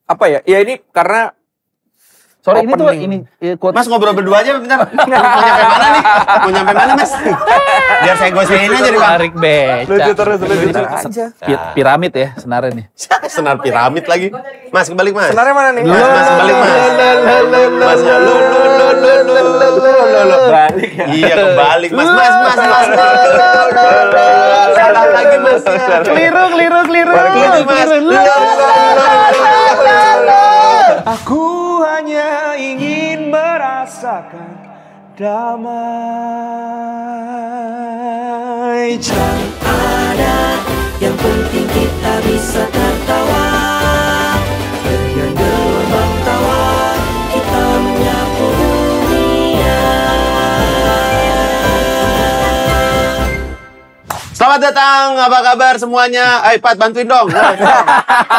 apa ya? Ya ini karena Sorry ini tuh ini quote. Mas ngobrol berdua aja bentar. Mau nyampe mana nih? Mau nyampe mana Mas? Biar saya gosein aja nih Bang. Tarik beca. lucu terus aja. Piramid ya senarnya nih. Senar piramid lagi. Mas kebalik Mas. Senarnya mana nih? Mas kebalik Mas. Mas Balik ya. Iya kebalik Mas. Salah lagi Mas. Keliru. Mas. Aku hanya ingin merasakan damai. Ada yang penting kita bisa tertawa dengan gelombang tawa kita menyapu dunia. Selamat datang, apa kabar semuanya? Pat bantuin dong.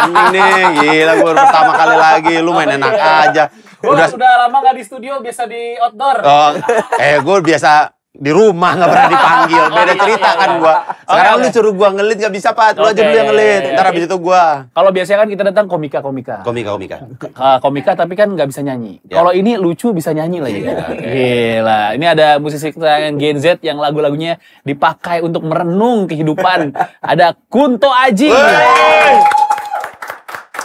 Ini gila gue pertama kali lagi, lu main enak aja. Udah lama gak di studio, biasa di outdoor. Oh, gue biasa di rumah nggak pernah dipanggil. Beda cerita kan gue. Sekarang lu suruh gue ngelit nggak bisa Pat, lu aja dulu yang ngelit. Ntar abis itu gue. Kalau biasanya kan kita datang komika. Komika tapi kan nggak bisa nyanyi. Ya. Kalau ini lucu bisa nyanyi lagi. Gila. Ini ada musisi kesayangan Gen Z yang lagu-lagunya dipakai untuk merenung kehidupan. Ada Kunto Aji.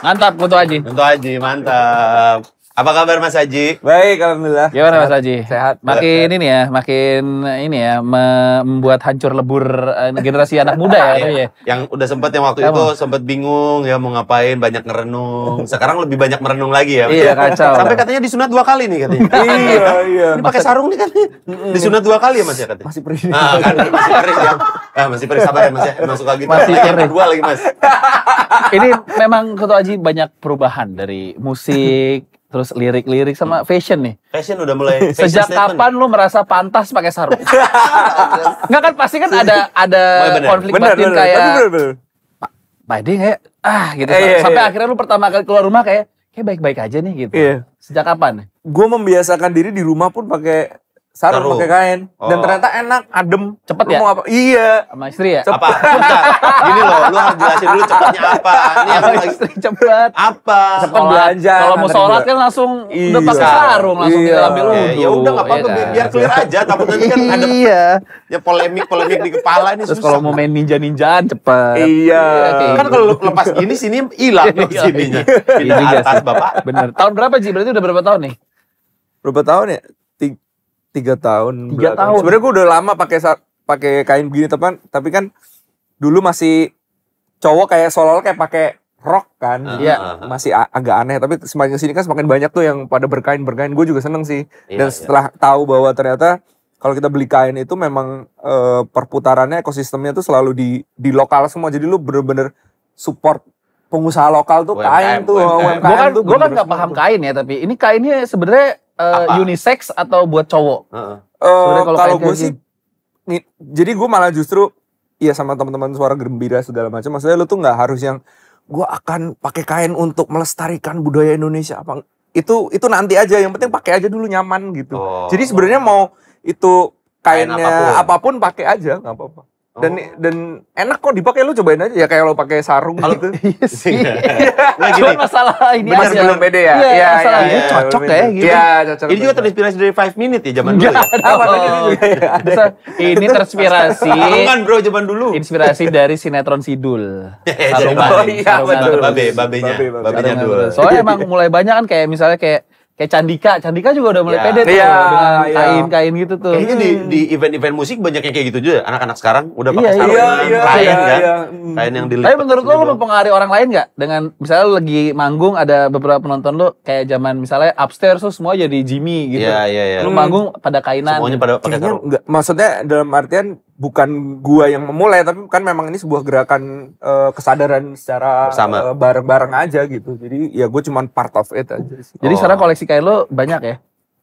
Mantap Kunto Aji. Kunto Aji, mantap. Apa kabar Mas Aji? Baik, alhamdulillah. Gimana Mas Aji? Sehat. Makin ini ya membuat hancur lebur generasi anak muda ya. Iya. Yang udah sempet yang waktu itu sempet bingung ya mau ngapain, banyak ngerenung. Sekarang lebih banyak merenung lagi ya. Iya, kacau. Sampai katanya disunat 2 kali nih katanya. Iya. Ini pakai sarung nih kan. Disunat 2 kali ya Mas ya katanya. Masih perih. Nah, kan masih perih ya. Masih perih, sabar ya Mas ya. Emang suka gitu. Masih perih. Kedua lagi Mas. Ini memang Kunto Aji banyak perubahan dari musik, terus lirik-lirik sama fashion nih. Fashion udah mulai. Sejak kapan lu merasa pantas pakai sarung? Enggak kan pasti kan ada konflik batin kayak Pak Ade kayak gitu. Sampai akhirnya lu pertama kali keluar rumah kayak baik-baik aja nih gitu. Iya. Sejak kapan? Gue membiasakan diri di rumah pun pakai sarung, pakai kain. Dan ternyata enak, adem. Cepet Lu ya? mau apa? Iya. Sama istri ya? Apa? Bentar. Gini loh, lu harus jelasin dulu cepatnya apa. Ini yang lagi Istri cepet. apa? Cepet belanja. Kalau mau nganterin sholat gua. kan langsung udah Iya. pakai sarung, langsung Iya. kita ambil wudhu. Ya udah nggak apa-apa, ya kan? biar clear aja. Takut nanti kan ada Iya. ya polemik di kepala ini Terus susah. kalau mau main ninja-ninjaan cepet. Iya. kayak Kan kalau lu lepas gini sini hilang loh Iya, sininya. iya Pindah juga atas sih. Bapak. Bener. Tahun berapa Ji? Berarti udah berapa tahun nih? Berapa tahun ya? 3 tahun. 3 tahun. Sebenarnya gue udah lama pakai kain begini tapi kan dulu masih cowok kayak seolah-olah kayak pakai rok kan. Iya. Masih agak aneh, tapi semakin kesini kan semakin banyak tuh yang pada berkain. Gue juga seneng sih. Iya, Dan setelah tahu bahwa ternyata kalau kita beli kain itu memang perputarannya, ekosistemnya tuh selalu di lokal semua. Jadi lu bener-bener support pengusaha lokal tuh UMKM, kain tuh. UMKM. Gue kan nggak paham kain ya, tapi ini kainnya sebenarnya unisex atau buat cowok? Sebenarnya kalau Kalau kain gue kayak sih, jadi gue malah justru iya sama teman-teman suara gembira segala macam. Maksudnya lu tuh nggak harus yang gue akan pakai kain untuk melestarikan budaya Indonesia apa itu nanti aja. Yang penting pakai aja dulu nyaman gitu. Jadi sebenarnya mau itu kainnya apapun pakai aja nggak apa-apa. Dan enak kok dipakai, lu cobain aja ya kayak lo pakai sarung gitu. Iya sih. Nah, Cuma gini. masalah ini Masih aja. belum pede ya? Iya, Iya, masalah iya, ini iya, cocok belum ya pede. gitu. Iya, cocok. Ini juga terinspirasi dari 5 Minute ya zaman dulu ya. Apa tadi juga ya? Ini terinspirasi. Sarungan bro zaman dulu. Inspirasi dari sinetron Sidul. Sarungan. Oh iya, betul. Babenya Sarungan dulu. terus. Soalnya emang mulai banyak kan kayak misalnya kayak Candika juga udah mulai Ya. pede tuh Iya, dengan iya. kain-kain gitu tuh. Kayaknya di event-event musik banyak yang kayak gitu juga. Anak-anak sekarang udah pakai Iya, sarungan, iya, kain iya, kan. iya. Kain yang dilipat. Tapi menurut lo sini doang. mempengaruhi orang lain nggak? Dengan misalnya lo lagi manggung ada beberapa penonton lo kayak zaman misalnya upstairs tuh semua jadi Jimmy gitu. Iya. Lo manggung pada kainan. Semuanya pada pakai Kayaknya sarung. enggak, maksudnya dalam artian bukan gua yang memulai, tapi kan memang ini sebuah gerakan kesadaran secara Bersama. bareng-bareng aja gitu. Jadi ya gue cuman part of it aja sih. Jadi sekarang koleksi kain lo banyak ya?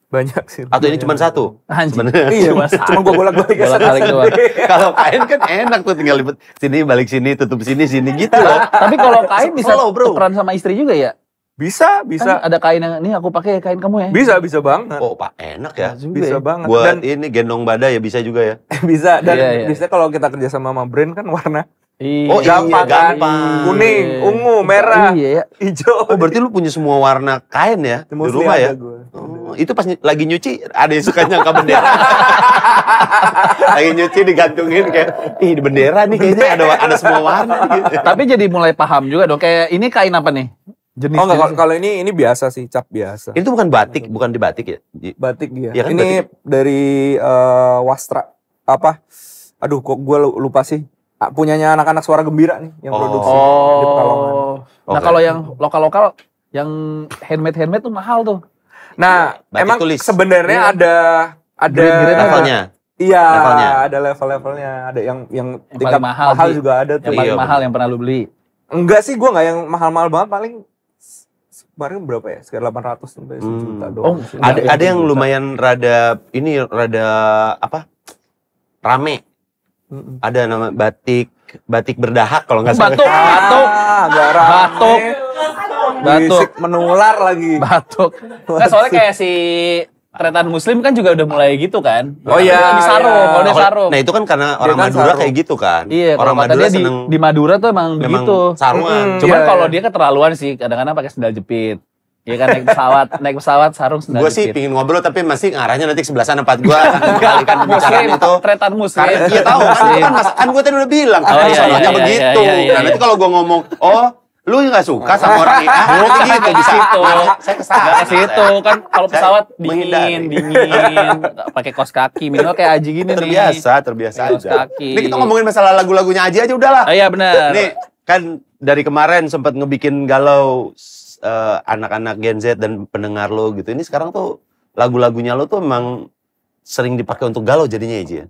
Banyak sih. Atau ini cuma satu? Anjing. Sebenarnya. Iya, cuma gue bolak-balik Bolak-balik doang. Kalau kain kan enak tuh tinggal lipet sini balik sini tutup sini gitu loh. Tapi kalau kain bisa Slow, bro. tukeran sama istri juga ya? Bisa. Kan ada kain yang ini aku pakai kain kamu ya? Bisa banget. Oh Pak enak ya. Bisa banget. Buat Dan ini gendong badai ya bisa juga ya. bisa dan Iya. biasanya kalau kita kerja sama brand kan warna Oh iya, gampang. gampang. Kuning, ungu, merah, Iya. hijau. Oh berarti lu punya semua warna kain ya di Mostly rumah ya? ada gua. Oh, itu pas lagi nyuci ada yang suka nyangka bendera. Lagi nyuci digantungin kayak, ih di bendera nih kayaknya ada semua warna gitu. Tapi jadi mulai paham juga dong. Kayak ini kain apa nih? Jenis. Oh enggak, kalau ini biasa sih, cap biasa. Itu bukan batik, bukan di batik ya? Batik dia. Iya kan, ini dari Wastra apa? Aduh kok gue lupa sih. Punyanya anak-anak Suara Gembira nih yang produksi di Pekalongan. Nah Oke. kalau yang lokal-lokal, yang handmade tuh mahal tuh. Nah, Batik emang tulis. sebenarnya ada Grade-grade levelnya. Iya, Levelnya. ada level-levelnya. Ada yang paling tingkat mahal sih. juga ada tuh. Yang paling Iya, mahal bener. yang pernah lu beli. Enggak sih, gue nggak yang mahal-mahal banget, paling kemarin berapa ya? Sekitar 800 sampai sejuta doang. sih. Ada yang lumayan rada apa? Rame. Ada nama batik berdahak kalau nggak salah. Batuk. Agak rame. Batuk. Berisik, menular lagi. Batuk. Nggak, soalnya kayak si Tretan Muslim kan juga udah mulai gitu kan. Oh iya, Di Sarung, iya. kalau dia Sarung. Nah itu kan karena orang kan Madura sarung. kayak gitu kan. Iya, Orang kalau kata Madura dia seneng di Madura tuh emang memang begitu. sarungan. Cuman Iya, kalau iya. dia keterlaluan sih, kadang-kadang pakai sendal jepit. Iya kan naik pesawat sarung sendal Gue sih jepit. pingin ngobrol tapi masih ngarahnya nanti ke sebelah sana tempat gue mengalihkan pembicaraan Muslim, itu. Tretan Muslim. Karena iya tahu kan gue tadi udah bilang kan iya, soalnya iya, begitu. iya, iya, Nah nanti iya. kalau gue ngomong, oh lu nggak suka sama orang ini, nanti gitu bisa. Situ. Saya kesana. Nggak ke situ kan kalau Saya pesawat menghindari. dingin, pakai kaos kaki, minimal kayak Aji gini nih. Terbiasa Kaos aja. kaki. Ini kita ngomongin masalah lagu-lagunya Aji aja udahlah. Oh iya benar. Nih kan dari kemarin sempat ngebikin galau anak-anak Gen Z dan pendengar lo gitu. Ini sekarang tuh lagu-lagunya lo tuh emang sering dipakai untuk galau jadinya aja.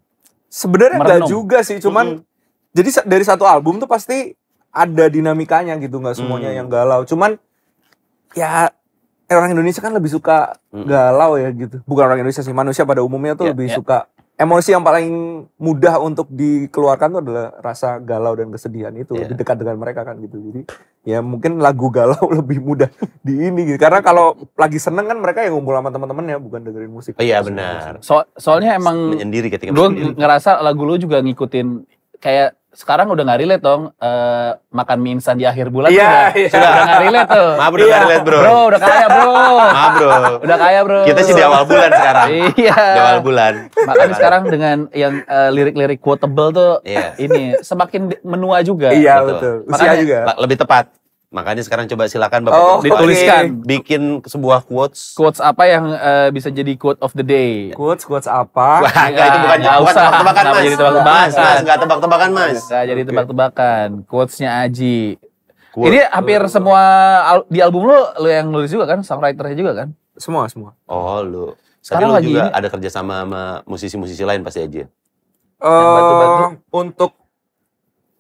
Sebenarnya enggak Merenung. juga sih, cuman jadi dari satu album tuh pasti ada dinamikanya gitu, nggak semuanya yang galau. Cuman ya orang Indonesia kan lebih suka galau ya gitu. Bukan orang Indonesia sih, manusia pada umumnya tuh Ya, lebih ya. suka. Emosi yang paling mudah untuk dikeluarkan tuh adalah rasa galau dan kesedihan itu. Iya. Lebih dekat dengan mereka kan gitu. Jadi ya mungkin lagu galau lebih mudah di ini gitu. Karena kalau lagi seneng kan mereka yang ngumpul sama teman-temannya, bukan dengerin musik. Oh iya benar. Soalnya emang Menyendiri ketika gue menyendiri. ngerasa lagu lu juga ngikutin kayak sekarang udah nggak relate dong makan mie instan di akhir bulan Iya, sudah, iya. sudah nggak relate tuh. Maaf udah nggak relate, bro. Bro udah kaya bro. Maaf bro. Udah kaya bro. Kita sih di awal bulan sekarang. Iya. Di awal bulan. Makanya sekarang dengan yang lirik-lirik quotable tuh Iya. ini semakin menua juga. Iya Betul. betul. Usia Makanya- juga. Lebih tepat. Makanya sekarang coba silakan Bapak. Oh, Dituliskan Bikin sebuah quotes. quotes apa yang bisa jadi quote of the day. Quotes apa? Wah, enggak itu bukan Nggak usah. tebak-tebakan Nggak Mas. jadi tebak-tebakan. Mas, enggak tebak-tebakan Mas. Nah, jadi tebak-tebakan quotesnya Aji. Quote. Ini hampir semua di album lu yang nulis juga kan, songwriternya juga kan? Semua. Oh, lu. Sekarang Tapi lu lagi juga ini- ada kerja sama musisi-musisi lain pasti aja. bantu-bantu. Untuk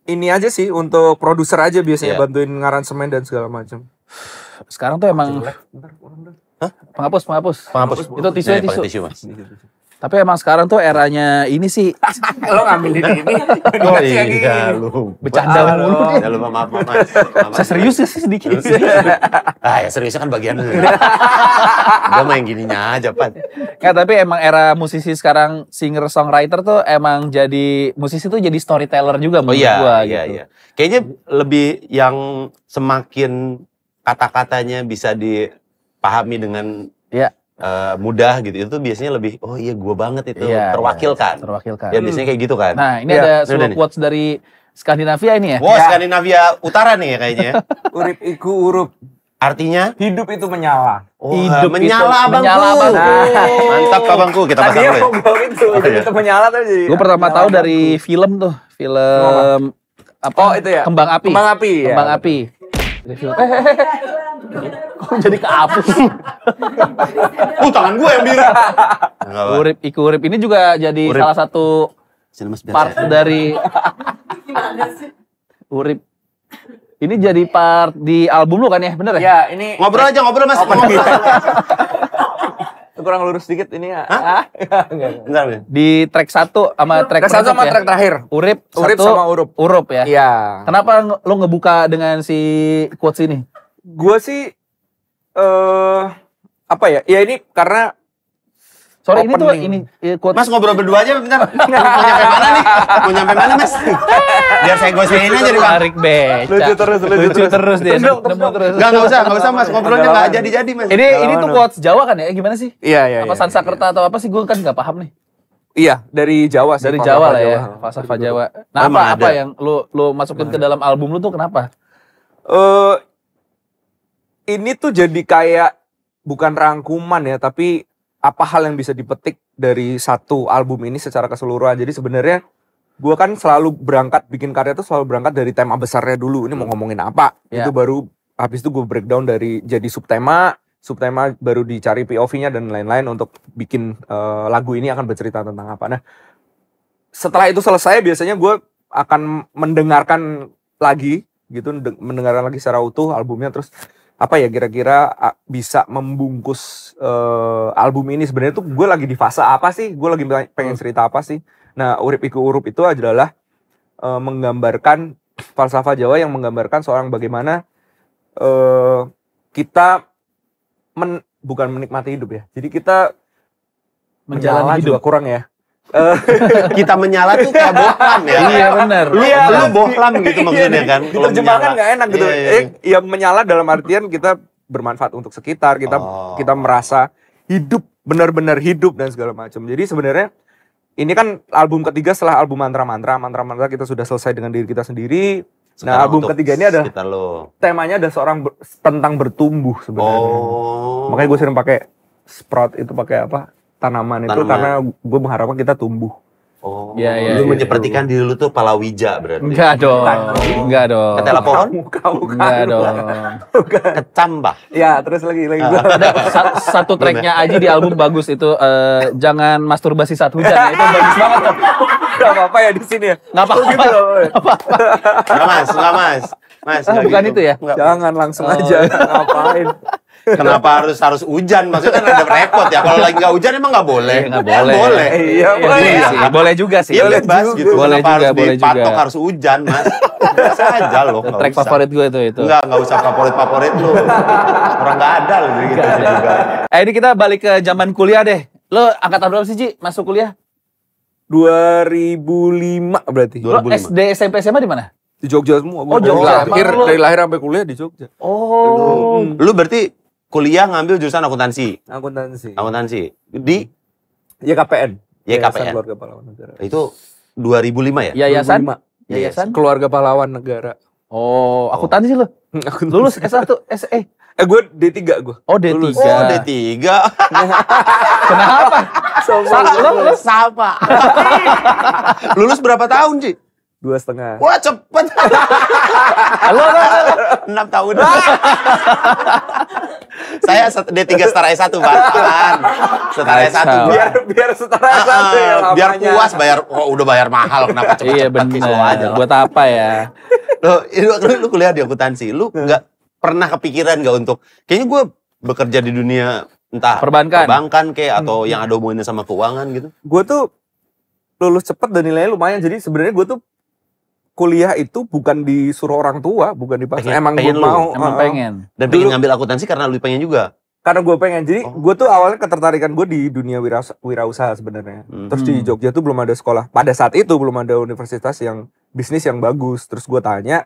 ini aja sih, untuk produser aja biasanya Iya. bantuin ngaransemen dan segala macam. Sekarang tuh emang penghapus. Penghapus. Itu tisu Nih, pakai tisu. tisu, Mas. Tapi emang sekarang tuh eranya ini sih Lo ngambilin ini. Oh iya, lu. bercanda mulu dia. Ya lu maaf, Mas. Maaf, Saya serius ya sih sedikit. Ah, ya seriusnya kan bagian lu. Gua main gininya aja, Pan. Nggak, tapi emang era musisi sekarang singer songwriter tuh emang jadi musisi tuh jadi storyteller juga Oh menurut iya, gua iya, gitu. iya. Kayaknya lebih yang semakin kata-katanya bisa dipahami dengan Iya. mudah gitu. Itu biasanya lebih, oh iya gua banget itu. Iya, terwakilkan. Terwakilkan. Ya biasanya kayak gitu kan. Nah, ini Iya, ada ini sebuah udah nih. quotes dari Skandinavia ini ya. Wah, Skandinavia Utara nih ya kayaknya. Urip iku urup. Artinya, Hidup itu menyala. oh, Hidup menyala itu abangku. menyala, abangku. Mantap abangku, kita pasang Tadi dulu ya. yang ngomong itu, Oh, hidup iya. itu menyala tuh jadi. Gue pertama tahu dari film tuh, film apa? Oh, itu ya? Kembang Api. Kembang Api, ya. Kembang Api. Dari film. Kok jadi kehapus? Tangan gue yang biru. Enggak, Pak. Urip iku urip ini juga jadi Urip. salah satu Sini Mas biar part saya. dari Urip. Ini jadi part di album lu kan ya, bener ya? Ya, ini Ngobrol aja, ngobrol Mas. Ngobrol. kurang lurus sedikit ini ya. Enggak. Bentar, Ben. Di track 1 sama track Track satu penutup sama ya? track terakhir. Urip, Urip satu, sama Urup. Urup ya? Iya. Kenapa lu ngebuka dengan si quotes ini? Gue sih apa ya? Ya ini karena Sorry, ini tuh opening. quote. Mas ngobrol berdua aja bentar. Mau nyampe mana nih? Mau nyampe mana Mas? Biar saya gosein aja nih Bang. Tarik beca. Lucu terus dia. Nemu terus. Enggak usah Mas, ngobrolnya enggak jadi Mas. Ini tuh quotes Jawa kan ya? Gimana sih? Iya. Apa Sanskerta atau apa sih? Gue kan nggak paham nih. Iya, dari Jawa sih. Dari Jawa lah ya, falsafah Jawa. Nah, Emang apa ada. yang lu masukin ke dalam album lu tuh kenapa? Ini tuh jadi kayak bukan rangkuman ya, tapi apa hal yang bisa dipetik dari satu album ini secara keseluruhan. Jadi sebenarnya gue kan selalu berangkat bikin karya tuh selalu berangkat dari tema besarnya dulu. Ini mau ngomongin apa? Ya. Itu baru habis itu gue breakdown dari jadi subtema baru dicari POV-nya dan lain-lain untuk bikin lagu ini akan bercerita tentang apa. Nah, setelah itu selesai biasanya gue akan mendengarkan lagi gitu, mendengarkan lagi secara utuh albumnya, terus apa ya kira-kira bisa membungkus album ini. Sebenarnya tuh gue lagi di fase apa sih? Gue lagi pengen cerita apa sih? Nah, Urip Iku Urup itu adalah menggambarkan falsafah Jawa yang menggambarkan seorang bagaimana kita bukan menikmati hidup ya. Jadi kita Menjalani hidup. juga kurang ya. Kita menyala tuh kayak bohlam ya. Iya benar. Lu bohlam gitu maksudnya kan. Kalau Diterjemahkan menyala. nggak enak gitu. Iya. Ya menyala dalam artian kita bermanfaat untuk sekitar, kita merasa hidup, benar-benar hidup dan segala macam. Jadi sebenarnya ini kan album ketiga setelah album Mantra-Mantra kita sudah selesai dengan diri kita sendiri. Sekarang Nah, album untuk ketiga ini adalah sekitar lo. temanya ada tentang bertumbuh sebenarnya. Makanya gue sering pakai sprout itu, pakai apa? Tanaman itu karena gue mengharapkan kita tumbuh. Iya. Lu menyepertikan diri lu tuh palawija berarti. Enggak dong. Ketela pohon? Enggak dong. Kecambah. Ya, terus lagi. Ada satu tracknya Aji di album bagus itu, jangan masturbasi saat hujan. Itu bagus banget tuh. Gak apa-apa ya di sini ya. Nggak apa-apa. Gitu loh. Enggak Mas. Mas, Bukan itu ya? Jangan langsung aja. Ngapain? Kenapa harus hujan? Maksudnya kan ada repot ya. Kalau lagi nggak hujan emang nggak boleh. Nggak boleh. Iya, boleh. Boleh juga sih. Iya bebas gitu. Boleh Kenapa juga, harus boleh dipatok juga. harus hujan Mas? Biasa aja loh. nggak Track usah. favorit gue itu. Nggak usah favorit lu. Orang nggak ada loh gitu juga. Ini kita balik ke zaman kuliah deh. Lo angkatan berapa sih Ji masuk kuliah? 2005 berarti. Lo SD, SMP, SMA di mana? Di Jogja semua. Oh, Jogja. Dari lahir sampai kuliah di Jogja. Oh. Lu berarti kuliah ngambil jurusan akuntansi. Akuntansi. Di YKPN. YKPN. Keluarga Pahlawan Negara. Itu 2005 ya? Yayasan? 2005. Yayasan? Keluarga Pahlawan Negara. Oh, akuntansi lo. Lulus S1, SE. Gue D3 gue. Oh, D3. Lulus. Oh, D3. Kenapa? Lo Sama. Lulus berapa tahun, Ci? 2,5. Wah, cepet. Lo 6 tahun. Saya D3 setara S1, Pak. Setara S1. Biar setara satu ya lamanya. Biar puas udah bayar mahal, kenapa cepet-cepet? Iya Slow aja benar. lah. Buat apa ya? Lu kuliah di akuntansi, lu nggak pernah kepikiran nggak untuk kayaknya gue bekerja di dunia entah Perbankan kayak atau yang ada hubungannya sama keuangan gitu? Gue tuh lulus cepet dan nilainya lumayan. Jadi sebenarnya gue tuh kuliah itu bukan disuruh orang tua, bukan dipaksa. Emang gue mau. Emang pengen. Dan pengen ngambil akuntansi karena lu pengen juga. Karena gue pengen. Jadi gue tuh awalnya ketertarikan gue di dunia wirausaha sebenarnya. Terus di Jogja tuh belum ada sekolah. Pada saat itu belum ada universitas yang bisnis yang bagus. Terus gue tanya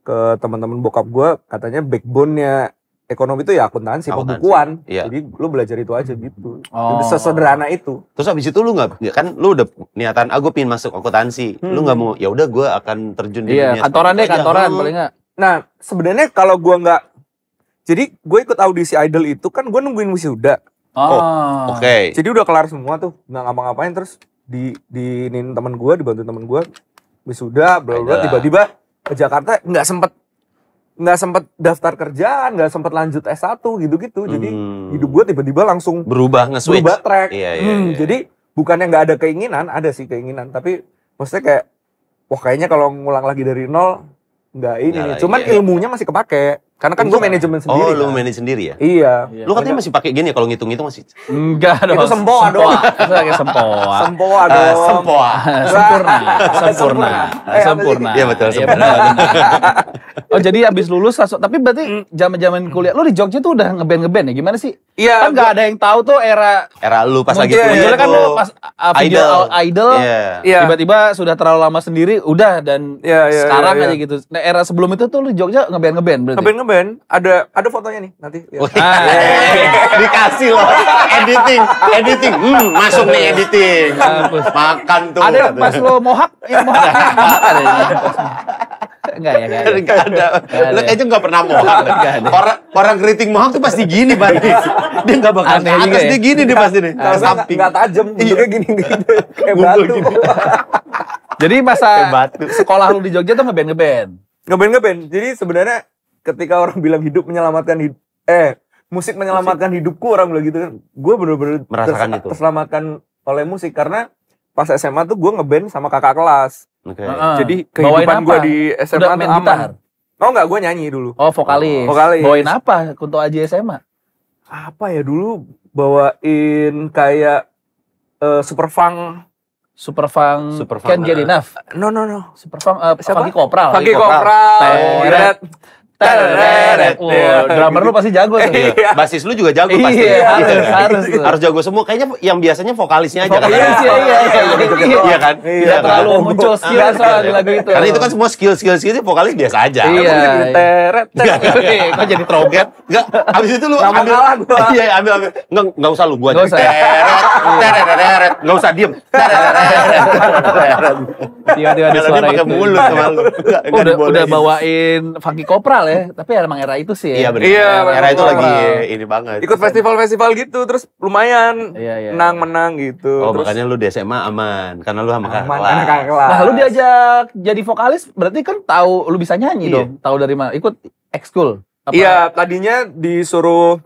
ke teman-teman bokap gue, katanya backbone-nya ekonomi itu ya akuntansi. Pembukuan. Iya. Jadi lu belajar itu aja gitu. Oh. Sesederhana itu. Terus habis itu lu nggak kan lu udah niatan gue pengen masuk akuntansi. Lu nggak mau ya udah gue akan terjun di dunia kantoran deh, seperti itu aja. kantoran paling nggak. Nah sebenarnya kalau gue nggak, jadi gue ikut audisi Idol itu kan gue nungguin wisuda. Oh. Oke. Jadi udah kelar semua tuh, nggak ngapa-ngapain, terus diinin teman gue, dibantu teman gue wisuda, bla bla, tiba-tiba ke Jakarta nggak sempet daftar kerjaan, nggak sempet lanjut S1 gitu-gitu. Jadi hidup gue tiba-tiba langsung berubah track. Iya. Jadi bukannya nggak ada keinginan, ada sih keinginan, tapi maksudnya kayak wah kayaknya kalau ngulang lagi dari nol nggak ini nih. Cuman ilmunya masih kepake. Karena kan gue manajemen sendiri. Oh, lu kan. manage sendiri ya? Iya. Lu katanya masih pakai gini ya kalau ngitung-ngitung masih. Enggak dong. Itu sempoa doang. Itu kayak sempoa. Sempoa dong. Sempoa. Sempurna. Iya betul. Benar. Oh jadi abis lulus langsung. Tapi berarti zaman-zaman kuliah lu di Jogja tuh udah ngeband ya? Gimana sih? Iya, Kan nggak ada yang tahu tuh era lu pas lagi Mungkin. kuliah munculnya kan tuh. lu pas video Idol. Iya. Tiba-tiba sudah terlalu lama sendiri, udah dan Iya, sekarang iya, aja iya. gitu. Nah, era sebelum itu tuh lu Jogja ngeband berarti. Ngeband. Ada fotonya nih nanti. lihat. Dikasih loh editing. Masuk nih editing. Makan tuh. Ada pas lu mohak ada. Enggak ya, enggak. Enggak ada. ada. Lu kayaknya enggak pernah mohak. Nggak ada. Orang keriting mohak tuh pasti gini, Bang. Dia enggak bakal Aneh ke juga atas, ya. dia gini dia pasti nih. Kalau Samping. nggak tajam, bentuknya gini kayak Ngumpul batu. gini. Jadi masa Kayak batu. sekolah lu di Jogja tuh ngeband. Ngeband. Jadi sebenarnya ketika orang bilang musik menyelamatkan hidupku, orang bilang gitu kan. Gue bener-bener Merasakan itu. terselamatkan oleh musik karena pas SMA tuh gue ngeband sama kakak kelas. Oke. Jadi Bawain kehidupan apa? gue di SMA Udah tuh main aman. gitar? Oh enggak, gue nyanyi dulu. Oh, vokalis. Vokalis. Bawain apa Kunto Aji SMA? Apa ya dulu bawain kayak Superfunk. Superfunk Superfunk, Can't Get Enough. No. Superfunk Siapa? Funky Kopral. Funky Kopral. Teret. Teret. Wah, drummer lu pasti jago tuh. Iya. Basis lu juga jago pasti. Iya, harus tuh. Harus jago semua. Kayaknya yang biasanya vokalisnya aja kan. Vokalis iya. Iya kan? Tidak terlalu muncul skill soal di lagu itu. Karena itu kan semua skill vokalis biasa aja. Iya. Teret. Kok jadi trompet? Enggak, abis itu lu Nggak mau ambil. kalah gua. Iya, ambil. Enggak usah lu, gua Nggak aja. usah. Teret. Enggak usah diem. Teret. Tiba-tiba ada Kalau dia suara pakai itu. mulut sama lu. Nggak Udah dibolehin. bawain Funky Kopral ya, tapi emang era itu sih ya. Iya benar. Iya, Era itu benar. lagi ini banget. Ikut festival-festival gitu terus lumayan Iya. menang gitu. Oh, terus makanya lu di SMA aman karena lu sama kakak aman kelas. anak kakak kelas. Nah, lu diajak jadi vokalis berarti kan tahu lu bisa nyanyi Iya. dong. Tahu dari mana? Ikut ekskul. Apa? Iya, tadinya disuruh.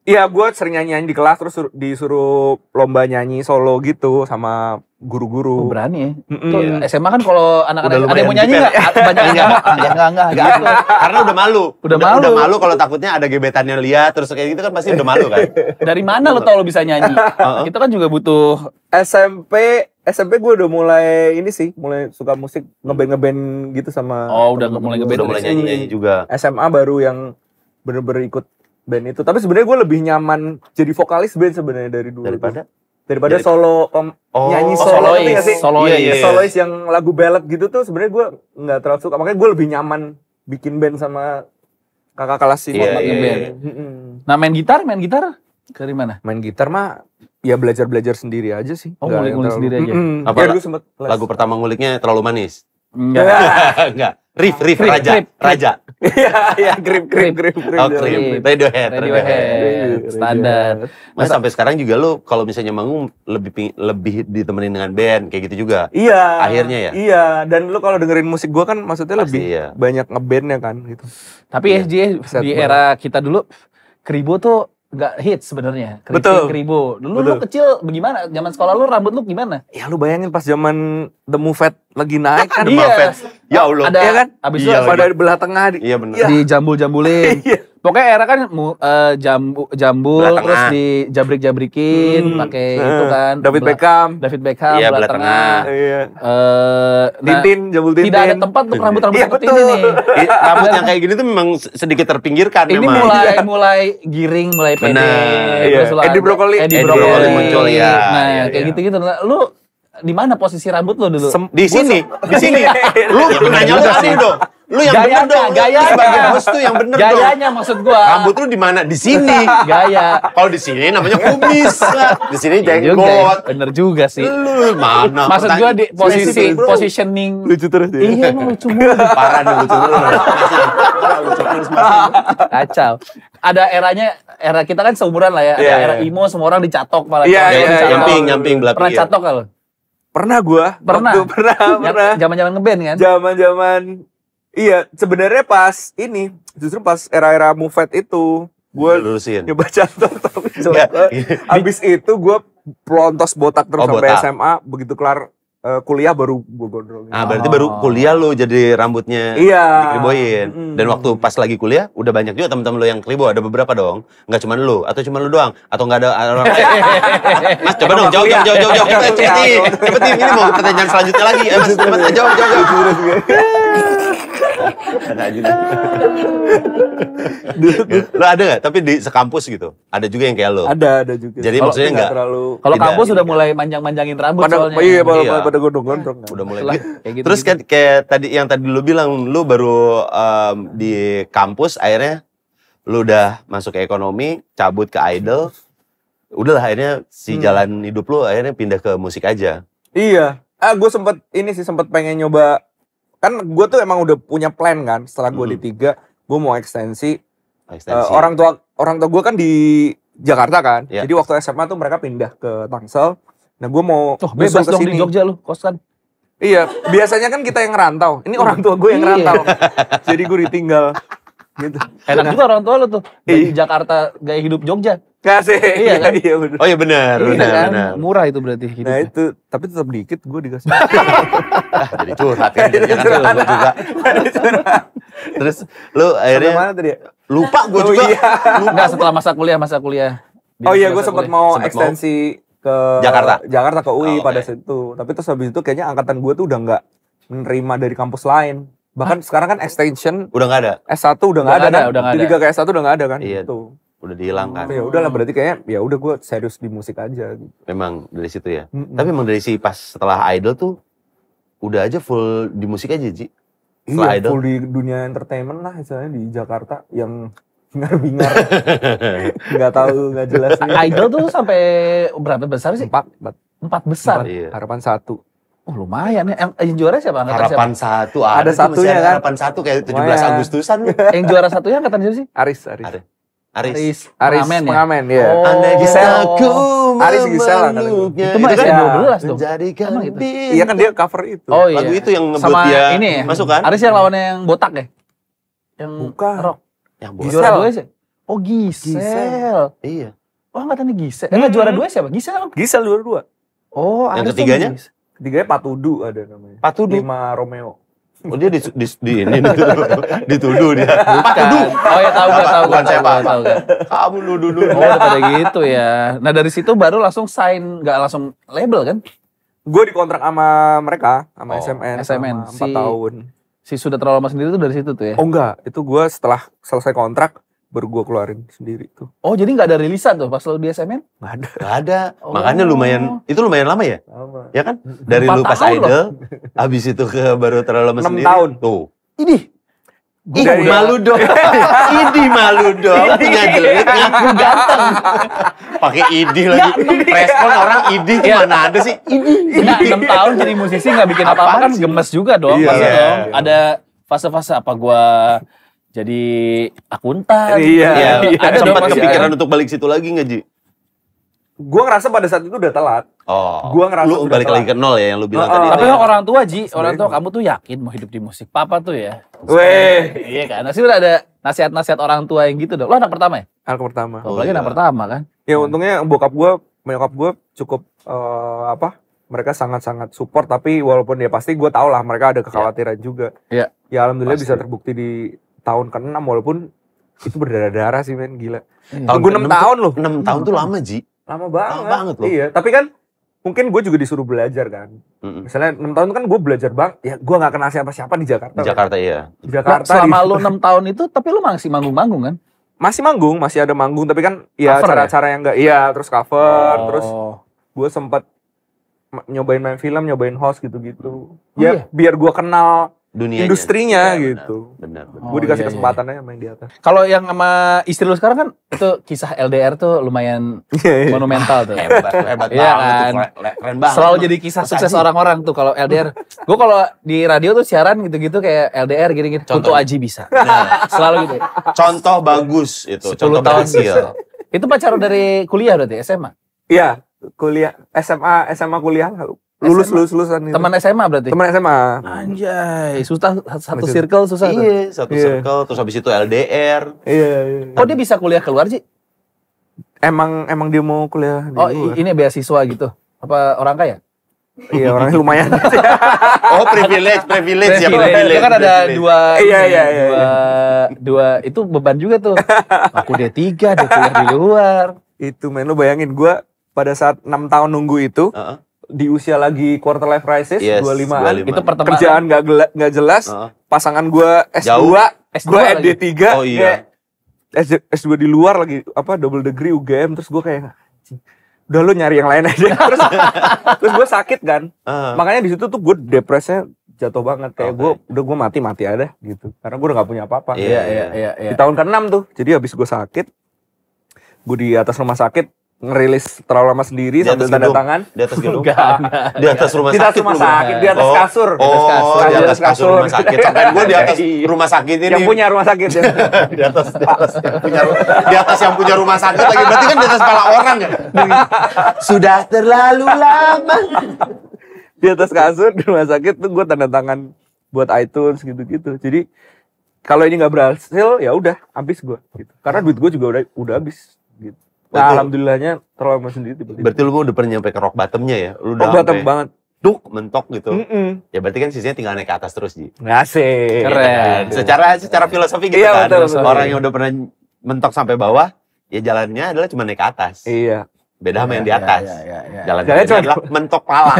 Iya, gue sering nyanyi di kelas terus disuruh lomba nyanyi solo gitu sama Oh, guru-guru. berani ya. Mm-mm. Tuh, SMA kan kalau anak-anak Udah ada yang mau lumayan nyanyi depend. nggak? Banyak yang ngomong, enggak gitu. Karena udah malu. Udah Udah malu. malu kalau takutnya ada gebetannya lihat terus kayak gitu kan pasti udah malu kan. Dari mana lu tahu lu bisa nyanyi? Kita kan juga butuh. SMP gue udah mulai ini sih, mulai suka musik ngeband gitu sama. Oh, udah temen-temen mulai gua. ngeband Udah mulai dari nyanyi juga. SMA baru yang bener-bener ikut band itu. Tapi sebenarnya gue lebih nyaman jadi vokalis band sebenarnya dari dulu. Daripada solo nyanyi solo solois. ngerti nggak sih? Solois. Iya. Solois yang lagu ballad gitu tuh sebenarnya gue nggak terlalu suka. Makanya gue lebih nyaman bikin band sama kakak kelas ini. Iya, iya. Nah, main gitar dari mana? Main gitar mah ya belajar sendiri aja sih. Oh, Nggak ngulik-ngulik yang terlalu- sendiri aja. Apa, Ya dulu sempet les. Lagu pertama nguliknya terlalu manis. Enggak. Enggak. Riff Krip, Raja. krip. Raja. Iya, grip. Oh, krip. Radiohead. Standar. Mas sampai sekarang juga lu kalau misalnya manggung lebih ditemenin dengan band kayak gitu juga. Iya. Akhirnya ya? Iya, dan lu kalau dengerin musik gua kan maksudnya Pasti lebih iya. banyak ngebandnya kan gitu. Tapi Iya. SJ Set di banget. era kita dulu Kribo tuh nggak hits sebenarnya. Betul. Kribo. Dulu lu Betul. kecil bagaimana? Zaman sekolah lu rambut lu gimana? Ya lu bayangin pas zaman The Move lagi naik kan. Iya. Muffet. Ya Allah. Ada Iya kan? Abis Iya itu Pada di belah tengah Iya benar. dijambul-jambulin. Iya. Pokoknya era kan jambul Belah terus tengah. dijabrik-jabrikin pakai itu kan. David belah- Beckham. David Beckham Iya, belah belah tengah. Iya. Nah, Tintin, jambul Tintin. tidak ada tempat untuk rambut-rambut Iya, seperti betul. ini nih. Rambut yang kayak gini tuh memang sedikit terpinggirkan Ini memang. mulai giring, mulai pede. Benar. Iya. Terus lu Eddie ada- Brokoli. Eddie Eddie Brokoli Brokoli muncul, ya. Nah, Iya, kayak iya. gitu-gitu. Nah, lu di mana posisi rambut lu dulu? Di sini. Lu nanya lu tadi dong. Lu yang bener Gayanya, dong. Lu gayanya. sebagai host tuh yang bener dong. Gayanya maksud gua. Rambut lu di mana? Di sini. Gaya. Kalau di sini namanya kumis. Di sini Iya juga ya. jenggot. Bener juga sih. Lu mana? Maksud gua di posisi Spesifik, bro. positioning. Lucu terus dia. Iya, emang lucu mulu. Parah nih lucu lu. Lucu terus masih. Kacau. Ada era kita kan seumuran lah ya. Ada Iya, era iya. imo, semua orang dicatok malah. Iya, Cowok iya, dicatok. Nyamping belah Pernah pinggir. catok kalau? Pernah gua. Pernah? Waktu pernah. Zaman-zaman ngeband kan? Zaman-zaman iya, sebenarnya pas ini justru pas era-era Mufet itu gue Lurusin. nyoba catok tapi Iya. jelek. Abis itu gue pelontos botak terus Oh, sampai botak. SMA, begitu kelar kuliah baru gue gondrong. Nah, berarti baru kuliah lu jadi rambutnya Iya. dikriboin. Dan waktu pas lagi kuliah udah banyak juga teman-teman lu yang kribo, ada beberapa dong. Enggak cuma lu atau cuma lu doang atau enggak ada orang lain. Mas coba dong jawab. Cepetin. Ini mau pertanyaan selanjutnya lagi. Mas jawab. Ada juga. Lo ada nggak? Tapi di sekampus gitu. Ada juga yang kayak lo. Ada juga. Jadi maksudnya nggak terlalu. Kalau Tidak, kampus udah tidak. mulai manjang-manjangin rambut Pada soalnya. iya, Iya. pada gondrong-gondrong. udah mulai Lah, gitu. kayak gitu. Terus kan kayak tadi yang tadi lu bilang lu baru di kampus akhirnya lu udah masuk ke ekonomi, cabut ke idol. Udahlah akhirnya si jalan hidup lu akhirnya pindah ke musik aja. Iya. Gue sempet pengen nyoba. Kan gue tuh emang udah punya plan kan. Setelah gue di 3, gue mau ekstensi. Ekstensi. Orang tua gue kan di Jakarta kan. Iya. Jadi waktu SMA tuh mereka pindah ke Tangsel. Nah gue mau Oh, bebas nyusul dong di Jogja lu, kos kan. Iya, biasanya kan kita yang ngerantau. Ini orang tua gue yang Iya. ngerantau. Jadi gue ditinggal. Gitu. Enak juga orang tua lu tuh. Dari Jakarta gaya hidup Jogja. Kasih. Iya kan? Iya bener. Oh iya benar, Iya benar, kan? benar. Murah itu berarti Nah hidupnya. itu, tapi tetap dikit gue dikasih. Jadi curhat ya, jadi jangan curhat gua juga. Terus lu Sampai akhirnya mana tadi ya? lupa gue Oh juga. iya. Enggak, setelah masa kuliah. Oh iya, gue Masa sempat kuliah. mau Sempet ekstensi ke Jakarta? ke UI Oh, pada oke. situ. Tapi terus habis itu kayaknya angkatan gue tuh udah nggak menerima dari kampus lain. Bahkan sekarang kan extension Udah nggak ada, S1 udah nggak ada kan? udah nggak Di ada. 3 ke S1 udah nggak ada kan? Iya. Gitu. udah dihilangkan. Ya udahlah berarti kayaknya ya udah gue serius di musik aja gitu. Memang dari situ ya. Mm-mm. Tapi emang dari si pas setelah idol tuh udah aja full di musik aja, Ji. Setelah Iya, idol. full di dunia entertainment lah misalnya di Jakarta yang bingar-bingar. Nggak tahu, nggak jelas. Idol tuh sampai berapa besar sih? 4 4 besar. Iya. harapan 1. Oh lumayan ya. Yang juara siapa? Angkatan Harapan satu ada Ada tuh, satunya masih ada kan? Harapan satu kayak 17 Lumayan. Agustusan lu. siapa? Yang juara satunya angkatan siapa sih? Aris. Aris. Pengamen ya? ya. Oh. Andai Gisel. aku Aris Gisel lah memeluknya. Itu mah kan S12 dong. menjadikan Emang gitu? bintang. Iya kan dia cover itu. Oh iya. Lagu itu yang ngebuat Sama dia ini ya? masuk kan? Aris yang lawannya yang botak ya? Yang Bukan. rock. Yang Gisel. Juara 2 sih? Oh Gisel. Gisel. Iya. Oh angkatannya Gisel. Enggak juara 2 siapa? Gisel. Gisel 22. Oh Yang Aris tuh ketiganya? Gisel. Ketiganya Patudu ada namanya. Patudu. 5 Romeo. Oh dia di ini dituduh dia. Patudu. Oh ya tahu gak, tahu Bukan gak, siapa. tahu gak. Kamu nuduh. Oh udah pada gitu ya. Nah dari situ baru langsung sign, gak langsung label kan? Gue dikontrak sama mereka, sama Oh, SMN, SMN. selama 4 tahun. Si Sudah Terlalu Lama Sendiri tuh dari situ tuh ya? Oh enggak, itu gue setelah selesai kontrak baru gue keluarin sendiri tuh. Oh jadi gak ada rilisan tuh pas lo di SMN? Nggak ada. Gak ada. Oh. Makanya itu lumayan lama ya? Lama. Ya kan? Dari 4 lu pas tahun idol, habis itu ke baru terlalu lama 6 sendiri. tahun. Tuh. Ini Ih, Dari- malu dong. Idi malu dong. Punya jelek ngaku ganteng. Pakai idi lagi. Respon orang idi mana ada sih? Idi. Nah, 6 tahun jadi musisi gak bikin apa-apa Apaan kan sih? gemes juga dong. Iya. Pasti Iya. dong. Ada fase-fase apa gua jadi akuntan. Iya. Ya, Ada dong sempat pasti kepikiran ada. untuk balik situ lagi nggak, Ji? Gue ngerasa pada saat itu udah telat. Oh. Gua ngerasa lu udah balik telat. lagi ke nol ya yang lu bilang Oh, tadi. Tapi itu ya? kan orang tua Ji, orang tua Sebenarnya kamu tuh yakin mau hidup di musik. Papa tuh ya. Weh, Iya kan. Nah, sih udah ada nasihat-nasihat orang tua yang gitu dong. Lo anak pertama ya? anak pertama. Oh, Apalagi iya. anak pertama kan. Ya untungnya bokap gue cukup mereka sangat-sangat support, tapi walaupun ya pasti gue tau lah mereka ada kekhawatiran juga. Iya. Ya alhamdulillah Pasti. bisa terbukti di tahun ke-6 walaupun itu berdarah-darah sih men, gila. Tahun Tunggu 6 ke-6 tahun loh. 6 tahun tuh lama, Ji. Lama banget. Lama banget loh. Iya, tapi kan mungkin gue juga disuruh belajar kan. Mm-mm. Misalnya 6 tahun kan gue belajar banget. Ya gue gak kenal siapa-siapa di Jakarta. Di kan. Jakarta iya. Di Jakarta. Selama di- lu 6 tahun itu tapi lu masih manggung-manggung kan? masih manggung, masih ada manggung, tapi kan ya Cover cara-cara yang enggak, iya terus cover, Oh. terus gue sempat nyobain main film, nyobain host gitu-gitu. Oh, Ya iya? biar gue kenal Dunianya. industrinya Iya, gitu. Benar. Oh, Gue dikasih iya, kesempatan aja main di atas. Kalau yang sama istri lu sekarang kan itu kisah LDR tuh lumayan monumental tuh. Hebat Iya banget kan? tuh. Keren banget. Selalu jadi kisah sukses orang-orang tuh kalau LDR. Gue kalau di radio tuh siaran gitu-gitu kayak LDR gini-gini. Contoh Contoh. Aji bisa. Nah, selalu gitu. Contoh bagus itu. 10 Contoh tahun berhasil. Itu pacaran dari kuliah berarti SMA. Iya, kuliah SMA kuliah lulusan itu. Teman SMA berarti. Teman SMA. Anjay, susah satu Betul. circle susah tuh. Iya, satu Iya. circle terus habis itu LDR. Iya. Kok dia bisa kuliah keluar sih? Emang dia mau kuliah di Oh, luar. ini beasiswa gitu. Apa orang kaya? Iya, orangnya lumayan. Oh, privilege ya, Itu privilege. kan ada privilege. dua, Iya, ini, iya, iya, dua itu beban juga tuh. Aku D3, dia kuliah di luar. Itu men, lu bayangin gue pada saat 6 tahun nunggu itu, Heeh. di usia lagi quarter life crisis, Yes, 25-an, 25. Itu pertemanan. kerjaan gak jelas, Heeh. pasangan gue S2, Jauh. gue D3, Oh iya. S2 di luar lagi double degree UGM, terus gue kayak udah lu nyari yang lain aja. terus gue sakit kan. Makanya di situ tuh gue depresinya jatuh banget, kayak gue mati aja gitu. Karena gue udah gak punya apa-apa. Iya. Di tahun ke-6 tuh. Jadi habis gue sakit, gue di atas rumah sakit ngerilis terlalu lama sendiri Di sambil atas tanda gedung? tangan. Di atas gedung. Enggak. Di atas rumah Di atas sakit. rumah lu sakit, di atas kasur. Oh, di atas kasur rumah sakit. Sampai gue di atas Iya. rumah sakit ini. Yang punya rumah sakit ya. di atas di atas yang punya rumah sakit lagi. Berarti kan di atas kepala orang ya. Sudah terlalu lama. Di atas kasur di rumah sakit tuh gue tanda tangan buat iTunes gitu-gitu. Jadi kalau ini nggak berhasil ya udah habis gue gitu. Karena duit gue juga udah habis gitu. Nah, Betul. alhamdulillahnya trauma sendiri tiba-tiba. Berarti lu udah pernah nyampe ke rock bottomnya ya? Lu udah Rock bottom sampai banget. duk mentok gitu. Mm-mm. Ya berarti kan sisinya tinggal naik ke atas terus, Ji. Asik. Keren. Secara filosofi gitu Iya, kan. betul. Orang yang udah pernah mentok sampai bawah, ya jalannya adalah cuma naik ke atas. Iya. Beda sama yang di atas. Iya. Jalannya Jalannya cuma- adalah mentok pala.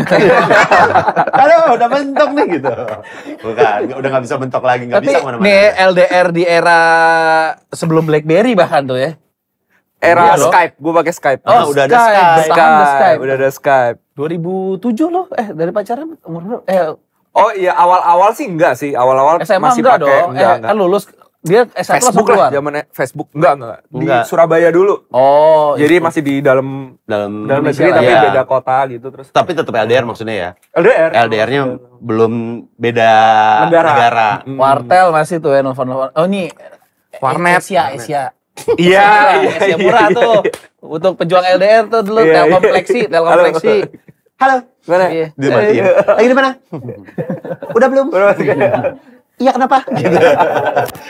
Aduh, udah mentok nih gitu. Bukan, udah gak bisa mentok lagi, gak Tapi bisa kemana-mana. nih LDR di era sebelum BlackBerry bahkan tuh ya. Era Iya, loh. Skype, gue pakai Skype. Oh, udah ada Skype. Bertahan ada Skype. Udah ada Skype. 2007 loh. Dari pacaran umur berapa? Oh iya, awal-awal sih enggak sih. Awal-awal SMA masih enggak pakai dong. enggak. Kan lulus dia S1 langsung Facebook lah, keluar. zamannya Facebook. Enggak. Di Enggak. Surabaya dulu. Oh, Jadi masih di dalam Dalam negeri lah, tapi iya. beda kota gitu terus. Tapi tetap LDR maksudnya ya. LDR. LDR-nya belum beda Negara. negara. Wartel masih tuh ya nelfon-nelfon. Oh ini Warnet. Asia. Iya, Asia murah tuh. Untuk pejuang LDR tuh dulu Iya, Telkom iya. Fleksi, Telkom Halo. Fleksi. Halo. Mana? Iya. Dia matiin. Lagi di mana? Udah belum? Iya kenapa?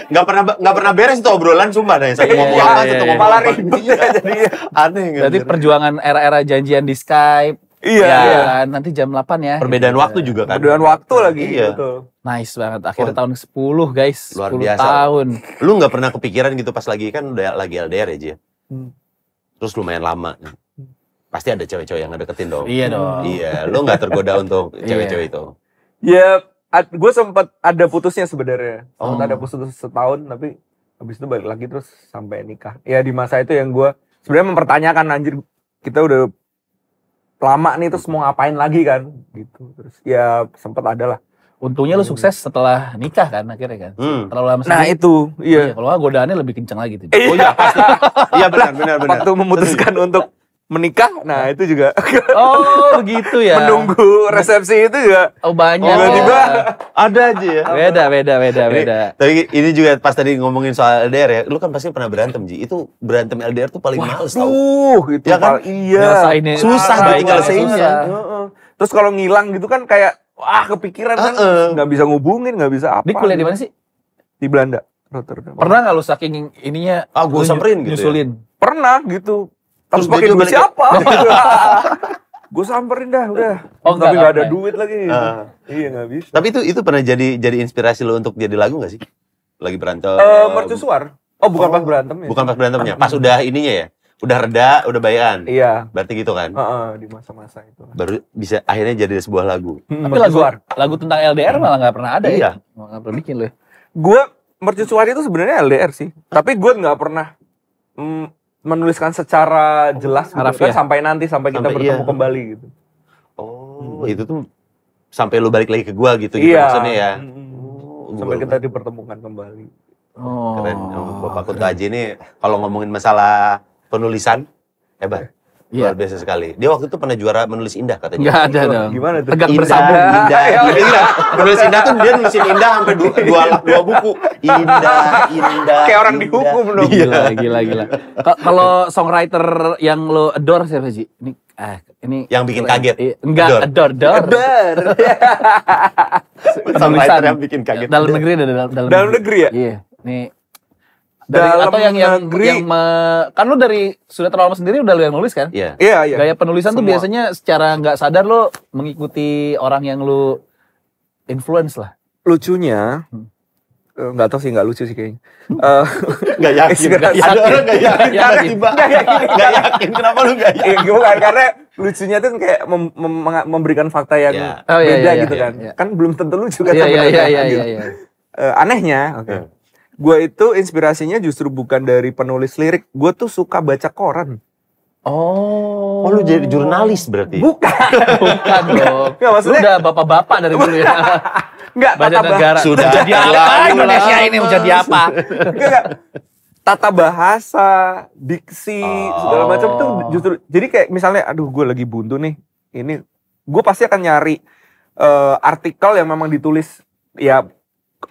Nggak pernah beres itu obrolan sumpah deh. Satu ngomong apa, satu ngomong Malah apa. ribet Iya. jadi. Aneh kan. Berarti perjuangan era-era janjian di Skype. Iya. Ya, kan? Nanti jam 8 ya. Perbedaan waktu juga kan. Perbedaan waktu lagi. Iya. Betul. Nice banget. Akhirnya tahun ke-10 guys. Luar 10 biasa. tahun. Lu nggak pernah kepikiran gitu pas lagi kan udah lagi LDR aja. Hmm. Terus lumayan lama. Pasti ada cewek-cewek yang ngedeketin dong. Iya dong. Iya, lu nggak tergoda untuk cewek-cewek itu. Ya, gue sempat ada putusnya sebenarnya. Oh. Sempat ada putus setahun, tapi habis itu balik lagi terus sampai nikah. Ya di masa itu yang gue sebenarnya mempertanyakan, anjir kita udah lama nih terus mau ngapain lagi kan? Gitu. Terus ya sempat ada lah. Untungnya lu sukses setelah nikah kan akhirnya kan. Hmm. Terlalu lama Nah sendiri. itu, iya. Kalau nggak godaannya lebih kencang lagi tuh. Oh iya, pasti. Iya benar. Waktu memutuskan untuk menikah, nah itu juga Oh begitu ya. menunggu resepsi itu juga. Oh banyak. Tiba-tiba Ada aja ya. Beda. Tapi ini juga pas tadi ngomongin soal LDR ya, lu kan pasti pernah berantem, Ji. Itu berantem LDR tuh paling males tau. Itu Ya kan? iya. Nyelesainnya Susah baik gitu nyelesainnya. Heeh. Terus kalau ngilang gitu kan kayak wah kepikiran kan nggak bisa ngubungin, nggak bisa apa. Dia kuliah di mana sih? Di Belanda, Rotterdam. Pernah nggak lu saking ininya? Ah, gua lu samperin gitu ya? Nyusulin. Pernah gitu. Terus Terus pakai dia duit balik- siapa? Gue samperin dah udah. Oh, Tapi enggak nggak ada apa-apa. duit lagi. Ah. Iya nggak bisa. Tapi itu pernah jadi inspirasi lu untuk jadi lagu gak sih? Lagi berantem. Mercusuar. Oh bukan pas berantem ya? Bukan pas berantemnya, pas udah ininya ya. Udah reda, udah bayan. Iya. Berarti gitu kan. Di masa-masa itu. Baru bisa akhirnya jadi sebuah lagu. Tapi lagu tentang LDR malah nggak pernah ada Iya. ya? Nggak pernah bikin lu ya? Gue mercusuar itu sebenarnya LDR sih. Tapi gue nggak pernah menuliskan secara jelas gitu Harafiah. kan sampai kita Sampai bertemu iya. kembali gitu. Oh, itu tuh sampai lu balik lagi ke gua gitu maksudnya ya. Sampai kita dipertemukan kembali. Oh. Keren. Bapak Kunto Aji ini kalau ngomongin masalah penulisan hebat. Iya. Luar biasa sekali. Dia waktu itu pernah juara menulis indah katanya. Nggak ada dong. Gimana tuh? Tegak Indah, bersambung. indah, indah. Menulis indah tuh dia nulisin indah sampai dua buku. Indah. Kayak orang indah. dihukum dong. Iya. Gila. Kalau songwriter yang lo adore siapa sih? Ini Yang bikin kaget. Enggak, adore. Songwriter yang bikin kaget. Dalam negeri ada dalam Dalam negeri ya? Iya. Nih Dalam atau yang negeri. kan lu dari sudah terlalu lama sendiri udah lu yang nulis kan? Iya. Iya. Gaya penulisan tuh Semua. biasanya secara nggak sadar lo mengikuti orang yang lu influence lah. Lucunya, nggak tahu sih, nggak lucu sih kayaknya. Gak yakin. Inspirasi. Ada orang gak yakin. Yakin. Tiba-tiba. Gak yakin. Kenapa lu gak yakin? Bukan, karena lucunya tuh kayak memberikan fakta yang Iya. Oh, iya, beda iya, gitu iya, kan. iya. Kan belum tentu lucu kan Iya sebenarnya, gitu. iya. anehnya, gue itu inspirasinya justru bukan dari penulis lirik. Gue tuh suka baca koran. Oh, lu jadi jurnalis berarti? Bukan dong. Nggak, maksudnya udah bapak-bapak dari dulu ya. Enggak, Baca negara. Sudah jadi apa Indonesia ini mau jadi apa? Enggak. Tata bahasa, diksi, segala macam tuh justru. Jadi kayak misalnya, aduh gue lagi buntu nih. Ini gue pasti akan nyari artikel yang memang ditulis, ya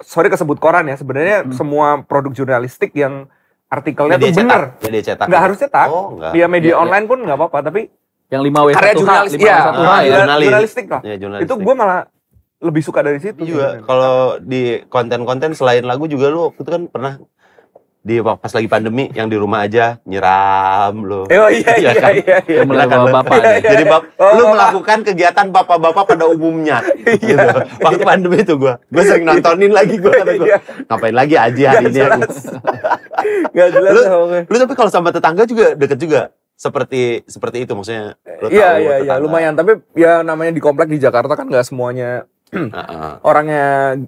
sorry kesebut koran ya. Sebenarnya semua produk jurnalistik yang artikelnya tuh bener. Media cetak. Nggak harus cetak. Dia media online pun nggak apa-apa. Tapi yang 5W1H, karya jurnalistik, jurnalistik lah. Ya, jurnalistik. Itu gue malah lebih suka dari situ. Juga kalau di konten-konten selain lagu juga lu waktu itu kan pernah di pas lagi pandemi yang di rumah aja nyiram lu. Oh iya. Bapak-bapak. Jadi lu melakukan kegiatan bapak-bapak pada umumnya. Gitu. Waktu pandemi itu gue sering nontonin lagi ngapain lagi aja hari ini. Gak jelas. Lu tapi kalau sama tetangga juga deket juga. Seperti itu maksudnya. Iya, lumayan. Tapi ya namanya di komplek di Jakarta kan nggak semuanya orangnya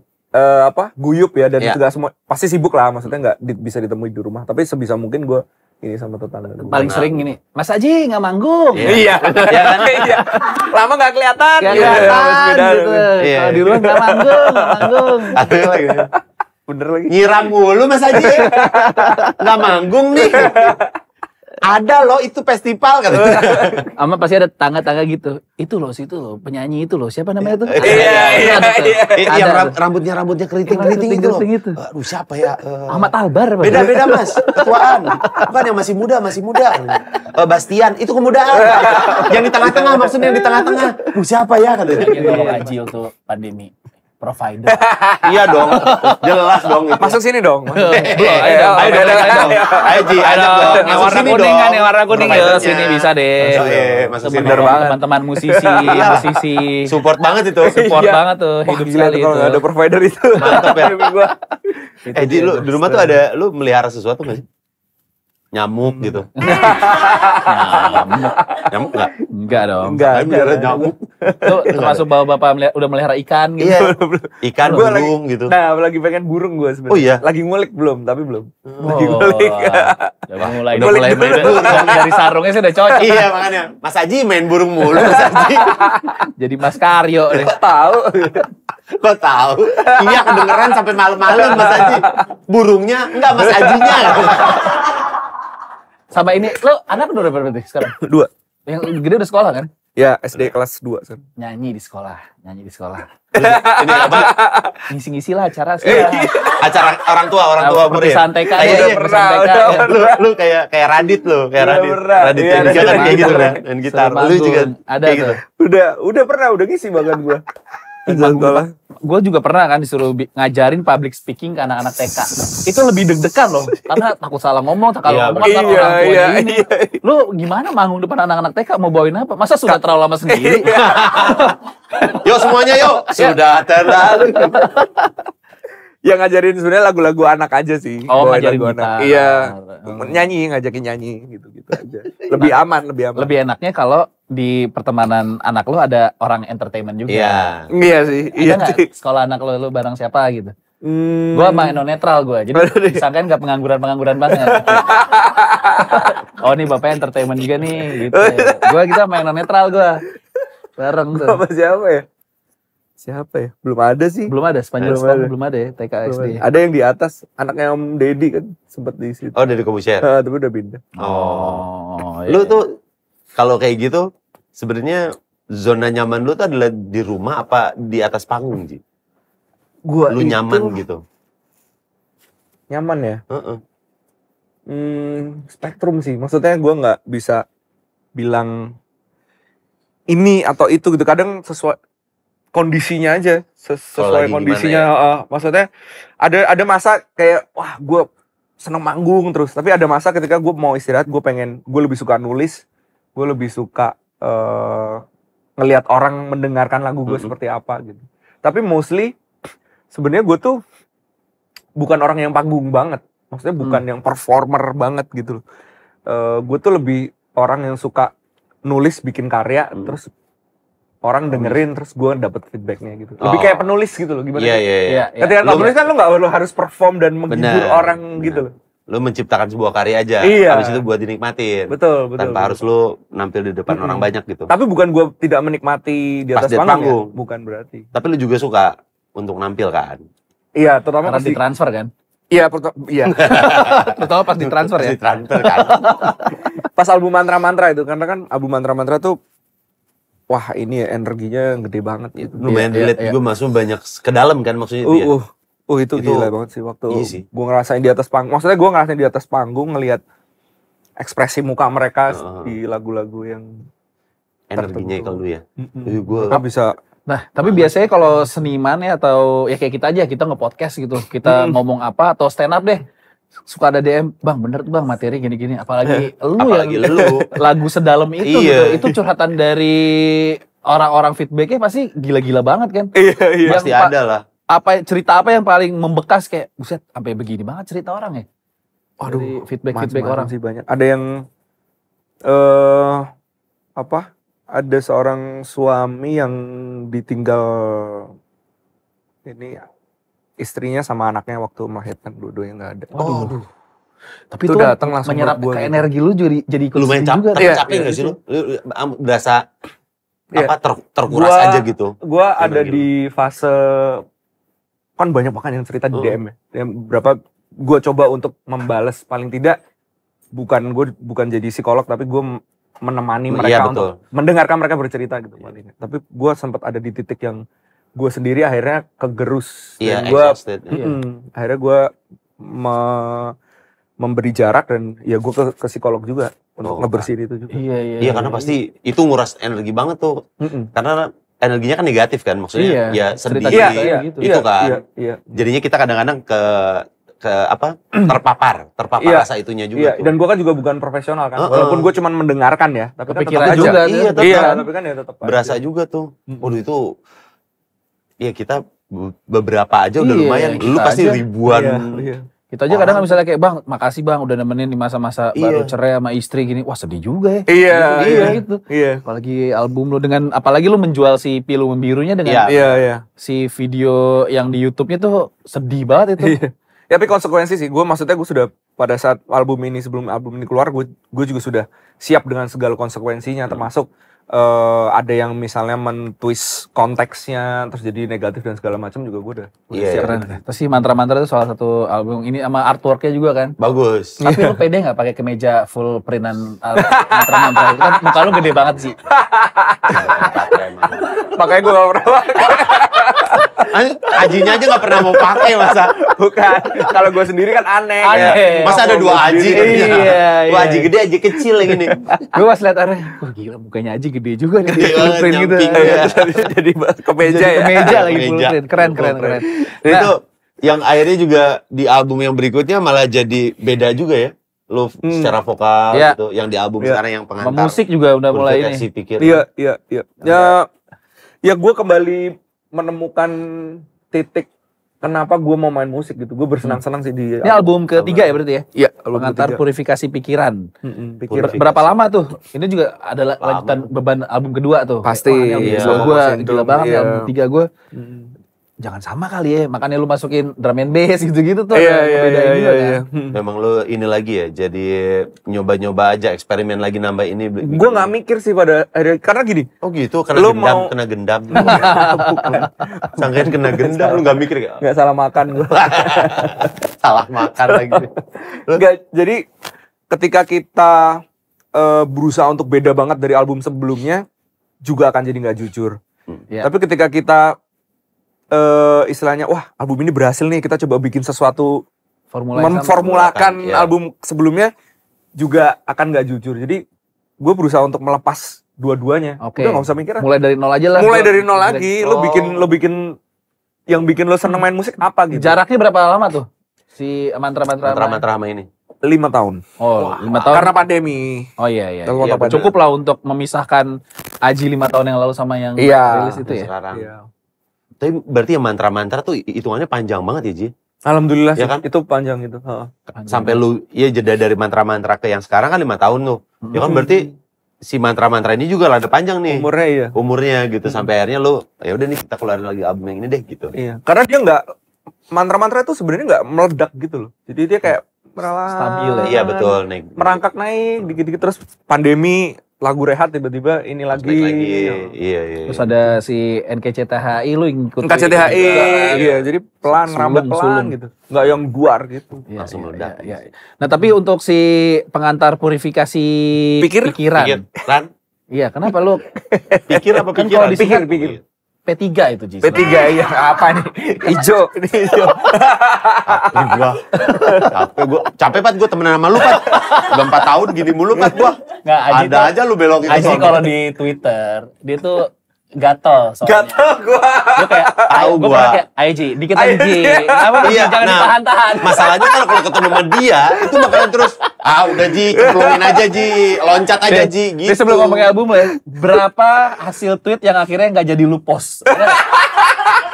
guyup ya, dan juga semua pasti sibuk lah, maksudnya nggak bisa ditemui di rumah. Tapi sebisa mungkin gue ini sama tetangga. Paling sering ini, Mas Aji nggak manggung. Iya. Iya. Lama nggak kelihatan. Nggak kelihatan gitu. Kalau di rumah nggak manggung. Bener lagi. Nyiram mulu Mas Aji. Nggak manggung nih. Ada loh itu festival katanya. Ama pasti ada tangga-tangga gitu. Itu loh, situ loh, penyanyi itu loh. Siapa namanya itu? Iya. Yang rambutnya keriting-keriting itu loh. Aduh siapa ya? Ahmad Albar. Beda-beda Mas, ketuaan. Bukan yang masih muda. Bastian, itu kemudaan. Yang di tengah-tengah, maksudnya yang di tengah-tengah. Aduh siapa ya katanya. Tolong Aji untuk pandemi. Provider. Iya dong, jelas dong itu. Masuk sini dong. Ayo Ji, ajak dong. Yang warna kuning kan, yang warna kuning ya. Sini bisa deh. Masuk sini. Teman-teman musisi. Support banget itu. Support banget tuh, hidup sekali itu. Kalau nggak ada provider itu. Mantap ya. Ji, lu di rumah tuh ada, lu melihara sesuatu nggak sih? Nyamuk gitu. Nyamuk nggak? Enggak dong. Enggak. Nyamuk. Tuh termasuk bapak udah melihara ikan gitu. Iya. Ikan, burung gitu. Nah, lagi pengen burung gue sebenarnya. Oh iya. Lagi ngulik belum, tapi belum. Lagi ngulik. Udah mulai dari sarungnya sih udah cocok. Iya makanya. Mas Aji main burung mulu Mas Aji. Jadi Mas Karyo deh. Kok tahu? Iya kedengeran sampai malam-malam Mas Aji. Burungnya enggak Mas Ajinya. Sama ini, lo anak udah berapa berarti sekarang? 2. Yang gede udah sekolah kan? Ya, SD kelas 2 kan. Nyanyi di sekolah. Ini apa? Ngisi-ngisi lah acara sih. Acara orang tua murid. Santai kan. Udah pernah. Lu kayak Radit lu, Radit Iya, yang kan kayak gitu kan, main gitar. Lu juga ada gitu. Udah pernah, udah ngisi bahkan gua. Gue juga pernah kan disuruh ngajarin public speaking ke anak-anak TK. Itu lebih deg-degan loh, karena takut salah ngomong, kalau ngomong kan orang tua ini. Lu gimana manggung depan anak-anak TK, mau bawain apa? Masa sudah terlalu lama sendiri? Yuk semuanya yuk. Sudah terlalu. Yang ngajarin sebenarnya lagu-lagu anak aja sih. Oh, ngajarin gitar. Iya. Ngajakin nyanyi gitu aja. Lebih aman. Lebih enaknya kalau di pertemanan anak lu ada orang entertainment juga. Iya sih. Ada nggak sekolah anak lu bareng siapa gitu? Gua main netral gue, jadi disangkain gak pengangguran banget. Oh nih bapaknya entertainment juga nih, gitu. Kita main netral gue, bareng tuh. Siapa ya? Belum ada sih. Belum ada, sepanjang setahun belum ada ya, TK SD. Ada yang di atas, anaknya Om Deddy kan sempat di situ. Oh dari Kobusier. Tapi udah pindah. Lu tuh kalau kayak gitu, sebenarnya zona nyaman lu tuh adalah di rumah apa di atas panggung Ji? Lu nyaman gitu? Nyaman ya? Spektrum sih. Maksudnya gue nggak bisa bilang ini atau itu gitu. Kadang sesuai kondisinya aja, sesuai kondisinya. Ya? Maksudnya ada masa kayak wah gue seneng manggung terus. Tapi ada masa ketika gue mau istirahat, gue lebih suka nulis, gue lebih suka ngelihat orang mendengarkan lagu gue seperti apa gitu. Tapi mostly sebenarnya gue tuh bukan orang yang panggung banget, maksudnya bukan yang performer banget gitu. Gue tuh lebih orang yang suka nulis, bikin karya, terus orang dengerin terus gue dapet feedbacknya gitu. Lebih kayak penulis gitu loh, gimana? Iya. Ketika penulis kan lo nggak harus perform dan menghibur orang gitu loh. Lo menciptakan sebuah karya aja, habis itu buat dinikmatin. Betul. Tanpa harus lo nampil di depan orang banyak gitu. Tapi bukan gue tidak menikmati di atas panggung. Ya? Bukan berarti. Tapi lo juga suka untuk nampil kan? Iya, terutama pas ditransfer kan? Iya, terutama pas ditransfer ya. Ditransfer kan? Pas album Mantra-Mantra itu, karena kan album Mantra-Mantra tuh, wah ini ya energinya gede banget gitu. Lumayan relate juga, maksudnya banyak ke dalam kan maksudnya itu ya. Itu gila banget sih waktu gue ngerasain di atas panggung. Maksudnya gue ngerasain di atas panggung ngelihat ekspresi muka mereka di lagu-lagu yang energinya kalau ya. Gue bisa. Nah, tapi biasanya kalau seniman ya atau ya kayak kita aja, kita nge-podcast gitu. Kita ngomong apa atau stand up deh. Suka ada DM, "Bang, bener tuh Bang materi gini-gini." Apalagi lu lagu sedalam itu gitu. Itu curhatan dari orang-orang feedbacknya pasti gila-gila banget kan. Iya. Pasti ada lah. Cerita apa yang paling membekas kayak buset sampai begini banget cerita orang ya? Waduh, feedback orang sih banyak. Ada yang ada seorang suami yang ditinggal ini istrinya sama anaknya waktu melahirkan, dua-duanya nggak ada. Aduh. Tapi itu datang langsung menyerap ke energi lu jadi ikut lumayan juga. Capek nggak sih lu? Berasa terkuras aja gitu. Gua ada di fase kan banyak banget yang cerita di DM ya. Yang berapa gue coba untuk membalas, paling tidak bukan jadi psikolog tapi gue menemani mereka untuk mendengarkan mereka bercerita gitu paling. Tapi gue sempat ada di titik yang gue sendiri akhirnya kegerus dan gue akhirnya gue memberi jarak dan ya gue ke psikolog juga untuk ngebersihin itu juga. Iya karena pasti itu nguras energi banget tuh. Karena energinya kan negatif kan, maksudnya ya sedih gitu kan. Jadinya kita kadang-kadang ke terpapar rasa itunya juga. Tuh. Dan gue kan juga bukan profesional kan, walaupun gue cuma mendengarkan ya, tapi kan tetap juga. Tapi kan ya tetap berasa juga tuh. Waduh itu, ya kita beberapa aja udah lumayan. Lu pasti ribuan. Kita aja kadang misalnya kayak, "Bang, makasih Bang udah nemenin di masa-masa baru cerai sama istri gini." Wah sedih juga ya. Iya. Gitu. Apalagi album lu apalagi lu menjual si Pilu Membirunya dengan si video yang di YouTube-nya tuh sedih banget itu. Ya, tapi konsekuensi sih, maksudnya gue sudah pada saat sebelum album ini keluar, gue juga sudah siap dengan segala konsekuensinya, termasuk ada yang misalnya men-twist konteksnya terus jadi negatif dan segala macam juga gue udah siap. Terus sih Mantra-Mantra itu salah satu album ini sama artworknya juga kan. Bagus. Tapi lu pede nggak pakai kemeja full printan Mantra-Mantra itu kan muka lu gede banget sih. Makanya gue gak pernah pakai. Ajinya aja gak pernah mau pakai masa. Bukan. Kalau gue sendiri kan aneh. Ya. Masa ada dua Aji? Iya. Dua Aji gede, Aji kecil yang ini. Gue pas liat wah gila mukanya Aji gede juga nih. Full print gitu. Jadi kemeja ya. Kemeja lagi full print. Keren. Itu yang akhirnya juga di album yang berikutnya malah jadi beda juga ya. Lu secara vokal gitu. Yang di album sekarang yang pengantar. Musik juga udah mulai ini. Iya. Ya gue kembali menemukan titik kenapa gue mau main musik gitu. Gue bersenang-senang sih di... Ini album ketiga ya berarti ya? Iya. Pengantar Purifikasi Pikiran. Berapa lama tuh? Ini juga adalah lanjutan beban album kedua tuh. Pasti. Gue gila banget ya album ketiga gue. Jangan sama kali ya, makanya lu masukin drum and bass gitu-gitu tuh. Iya. Memang lu ini lagi ya, jadi nyoba-nyoba aja, eksperimen lagi nambah ini. Gue gak mikir sih pada akhirnya, karena gini. Oh gitu, kena gendam. Sangkain kena gendam, lu gak mikir gak? Gak salah makan gue. Salah makan lagi. Gak, jadi ketika kita berusaha untuk beda banget dari album sebelumnya, juga akan jadi gak jujur. Tapi ketika kita istilahnya wah album ini berhasil nih, kita coba bikin sesuatu memformulakan album sebelumnya, juga akan gak jujur. Jadi gue berusaha untuk melepas dua-duanya. Udah gak usah mikir. Mulai dari nol aja lah. Mulai dari nol lagi. Lo bikin yang bikin lo seneng main musik apa gitu. Jaraknya berapa lama tuh si Mantra-Mantra sama ini? 5 tahun. Oh, 5 tahun. Karena pandemi. Oh iya. Cukup lah untuk memisahkan Aji 5 tahun yang lalu sama yang rilis itu ya. Sekarang. Tapi berarti yang Mantra-Mantra tuh hitungannya panjang banget ya, Ji? Alhamdulillah ya sih, kan? itu panjang gitu. Sampai lu jeda dari Mantra-Mantra ke yang sekarang kan 5 tahun tuh. Ya kan berarti si mantra-mantra ini juga rada panjang nih. Umurnya gitu. Sampai akhirnya lu ya udah nih kita keluarin lagi album yang ini deh gitu. Iya. Karena dia nggak mantra-mantra itu sebenarnya nggak meledak gitu loh. Jadi dia kayak stabil ya. Iya betul, naik. Merangkak naik dikit-dikit terus pandemi lagu rehat tiba-tiba ini lagi. Iya. Terus ada si NKCTHI lu ikut. NKCTHI, iya. Jadi pelan, rambut pelan gitu. Nggak yang duar gitu. Langsung meledak. Iya. Nah tapi untuk si pengantar purifikasi pikiran. Iya, kenapa lu pikir apa kan pikiran? Kalau pikir. P3 itu Jis. P3 ya apa nih? Ijo. Ini ijo. Capek Pat gue temenan sama lu Pat. Udah 4 tahun gini mulu Pat gue. Nggak, ada aja lu belokin. Aji kalau di Twitter dia tuh gatel soalnya. Gatel gua. Dia kayak tahu gua kayak Aji, dikit lagi Ji. Apa iya, jangan ditahan-tahan. Masalahnya kalau ketemu sama dia itu bakalan terus udah Ji, cemplungin aja Ji, loncat aja Ji gitu. Dia sebelum ngomongin album ya, berapa hasil tweet yang akhirnya nggak jadi lu post?